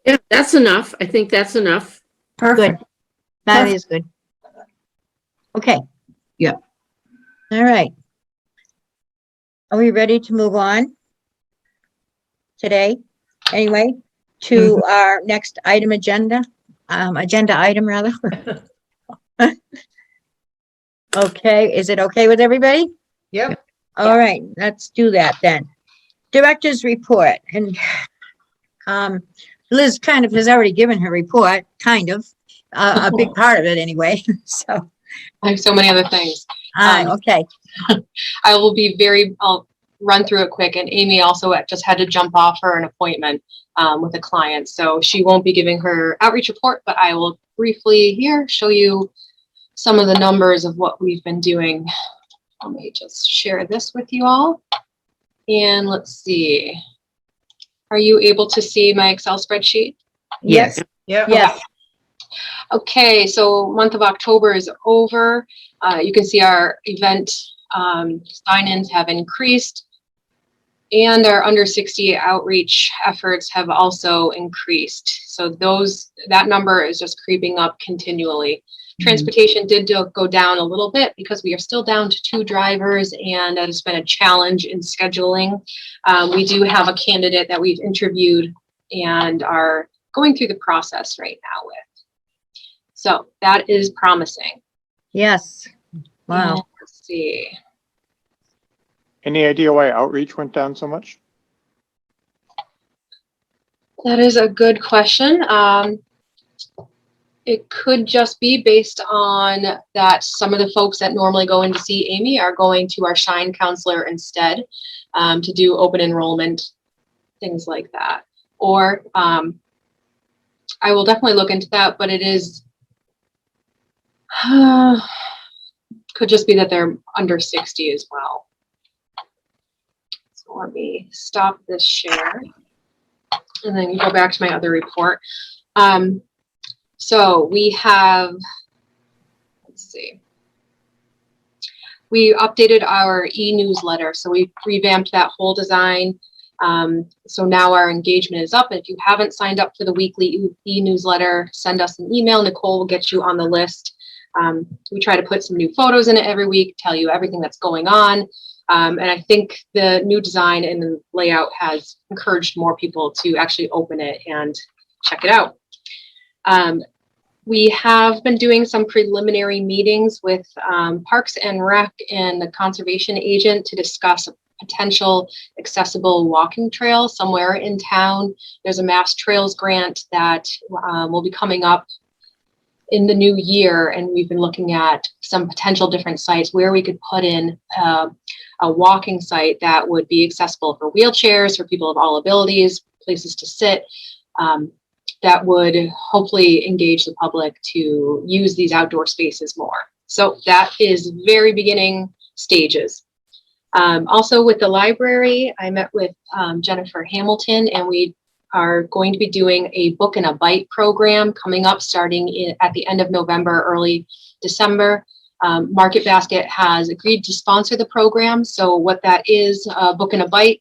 Yeah, that's enough. I think that's enough. Perfect. Good. That is good. Okay. Yeah. All right. Are we ready to move on today? Anyway, to our next agenda item rather. Okay, is it okay with everybody? Yep. All right, let's do that then. Director's report, and Liz kind of has already given her report, kind of, a big part of it anyway, so. I have so many other things. Okay, I'll run through it quick. And Amy also just had to jump off for an appointment with a client. So she won't be giving her outreach report, but I will briefly here show you some of the numbers of what we've been doing. Let me just share this with you all. And let's see. Are you able to see my Excel spreadsheet? yes, Yep. yes, Okay, so month of October is over. You can see our event sign-ins have increased, and our under 60 outreach efforts have also increased. So that number is just creeping up continually. Transportation did go down a little bit because we are still down to 2 drivers, and that has been a challenge in scheduling. We do have a candidate that we've interviewed and are going through the process right now with. So that is promising. yes. And Wow. let's see. Any idea why outreach went down so much? That is a good question. It could just be based on that some of the folks that normally go in to see Amy are going to our Shine counselor instead to do open enrollment, things like that. Or I will definitely look into that, but it is could just be that they're under 60 as well. So let me stop this share. and then go back to my other report. So we have, let's see. We updated our e-newsletter. So we revamped that whole design. So now our engagement is up. If you haven't signed up for the weekly e-newsletter, send us an email. Nicole will get you on the list. We try to put some new photos in it every week, tell you everything that's going on. And I think the new design and the layout has encouraged more people to actually open it and check it out. We have been doing some preliminary meetings with Parks and Rec and the conservation agent to discuss a potential accessible walking trail somewhere in town. There's a Mass Trails grant that will be coming up in the new year, and we've been looking at some potential different sites where we could put in a walking site that would be accessible for wheelchairs, for people of all abilities, places to sit. That would hopefully engage the public to use these outdoor spaces more. So that is very beginning stages. Also with the library, I met with Jennifer Hamilton, and we are going to be doing a book and a bite program coming up starting at the end of November, early December. Market Basket has agreed to sponsor the program. So what that is, book and a bite,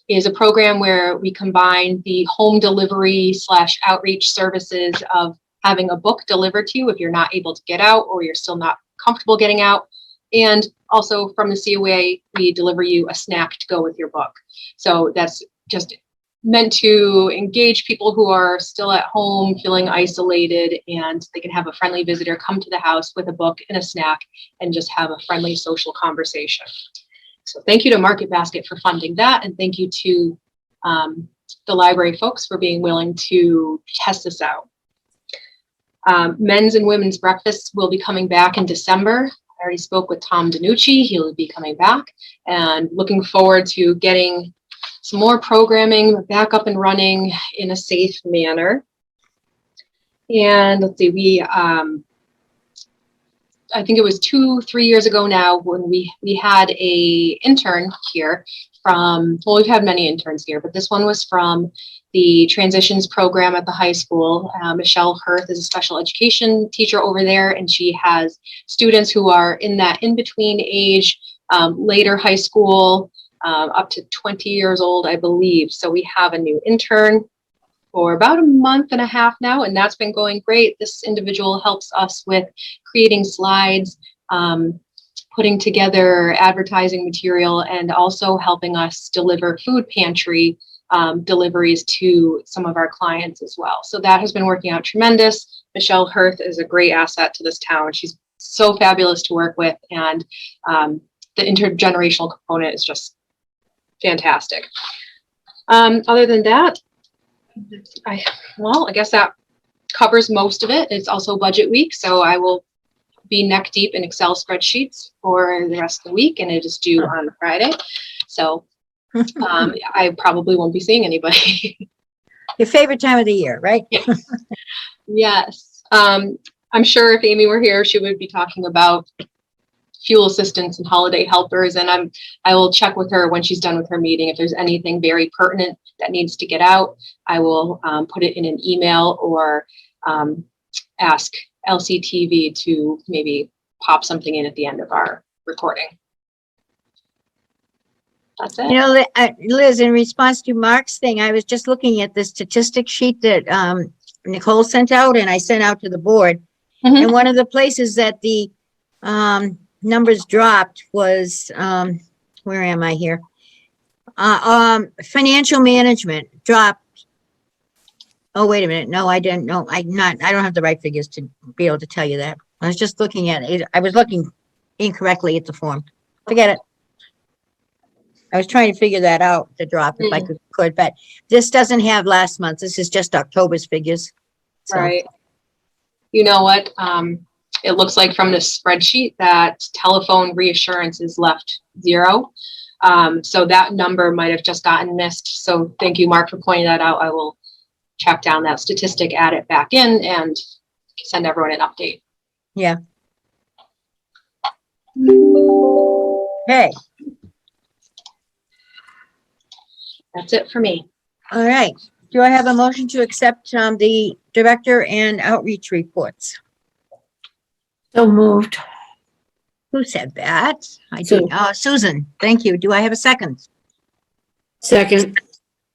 is a program where we combine the home delivery / outreach services of having a book delivered to you if you're not able to get out or you're still not comfortable getting out. And also from the COA, we deliver you a snack to go with your book. So that's just meant to engage people who are still at home feeling isolated, and they can have a friendly visitor come to the house with a book and a snack and just have a friendly social conversation. So thank you to Market Basket for funding that, and thank you to the library folks for being willing to test this out. Men's and women's breakfasts will be coming back in December. I already spoke with Tom DiNucci. He'll be coming back, and looking forward to getting some more programming back up and running in a safe manner. And let's see, I think it was 2-3 years ago now when we had a intern here from, well, we've had many interns here, but this one was from the transitions program at the high school. Michelle Hirth is a special education teacher over there, and she has students who are in that in-between age, later high school, up to 20 years old, I believe. So we have a new intern for about a month and a half now, and that's been going great. This individual helps us with creating slides, putting together advertising material, and also helping us deliver food pantry deliveries to some of our clients as well. So that has been working out tremendous. Michelle Hirth is a great asset to this town. She's so fabulous to work with, and the intergenerational component is just fantastic. Other than that, I guess that covers most of it. It's also budget week, so I will be neck deep in Excel spreadsheets for the rest of the week, and it is due on Friday. So I probably won't be seeing anybody. Your favorite time of the year, right? Yes. I'm sure if Amy were here, she would be talking about fuel assistance and holiday helpers, and I will check with her when she's done with her meeting. If there's anything very pertinent that needs to get out, I will put it in an email or ask LCTV to maybe pop something in at the end of our recording. That's it. You know, Liz, in response to Mark's thing, I was just looking at the statistic sheet that Nicole sent out, and I sent out to the board. Mhm. And one of the places that the numbers dropped was, where am I here? Financial management dropped. Oh, wait a minute. No, I didn't know. I don't have the right figures to be able to tell you that. I was just looking at it. I was looking incorrectly at the form. Forget it. I was trying to figure that out, the drop, if I could, but this doesn't have last month. This is just October's figures. So. Right. You know what? It looks like from this spreadsheet that telephone reassurance is left 0. So that number might have just gotten missed. So thank you, Mark, for pointing that out. I will track down that statistic, add it back in, and send everyone an update. Yeah. Okay. That's it for me. All right. Do I have a motion to accept the director and outreach reports? So moved. Who said that? I Sue. did. Susan, thank you. Do I have a second? Second,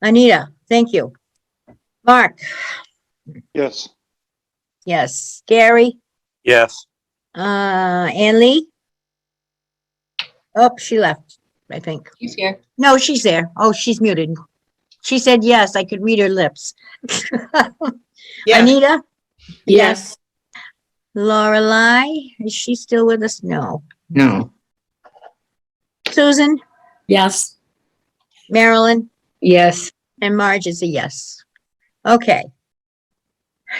Anita, thank you. Mark, Yes. yes. Gary, Yes. Ann Lee? Oh, she left, I think. He's here. No, she's there. Oh, she's muted. She said yes, I could read her lips. Yeah. Anita? yes. Lorelei, is she still with us? No. No. Susan, Yes. Marilyn, Yes. and Marge is a yes. Okay.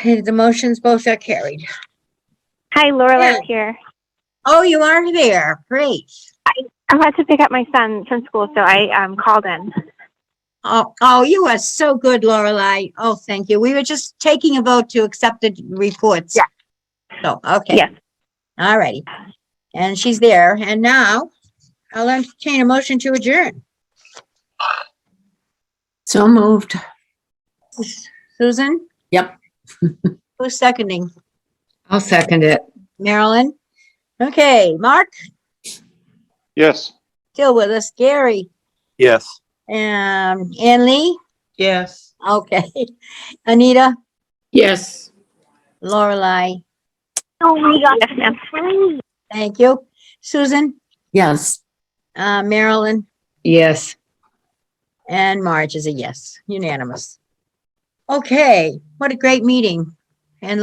The motions both are carried. Hi, Lorelai's Yeah. here. Oh, you are there. Great. I'm about to pick up my son from school, so I called in. Oh, you are so good, Lorelei. Oh, thank you. We were just taking a vote to accept the reports. Yeah. So, okay. Yes. All righty. And she's there. And now I'll entertain a motion to adjourn. So moved. Susan, Yep. who's seconding? I'll second it. Marilyn? Okay, Mark, Yes. still with us. Gary, Yes. Ann Lee? Yes. Okay. Anita, Yes. Lorelei, Oh my God. Yes, ma'am. thank you. Susan, Yes. Marilyn, Yes. and Marge is a yes, unanimous. Okay, what a great meeting. And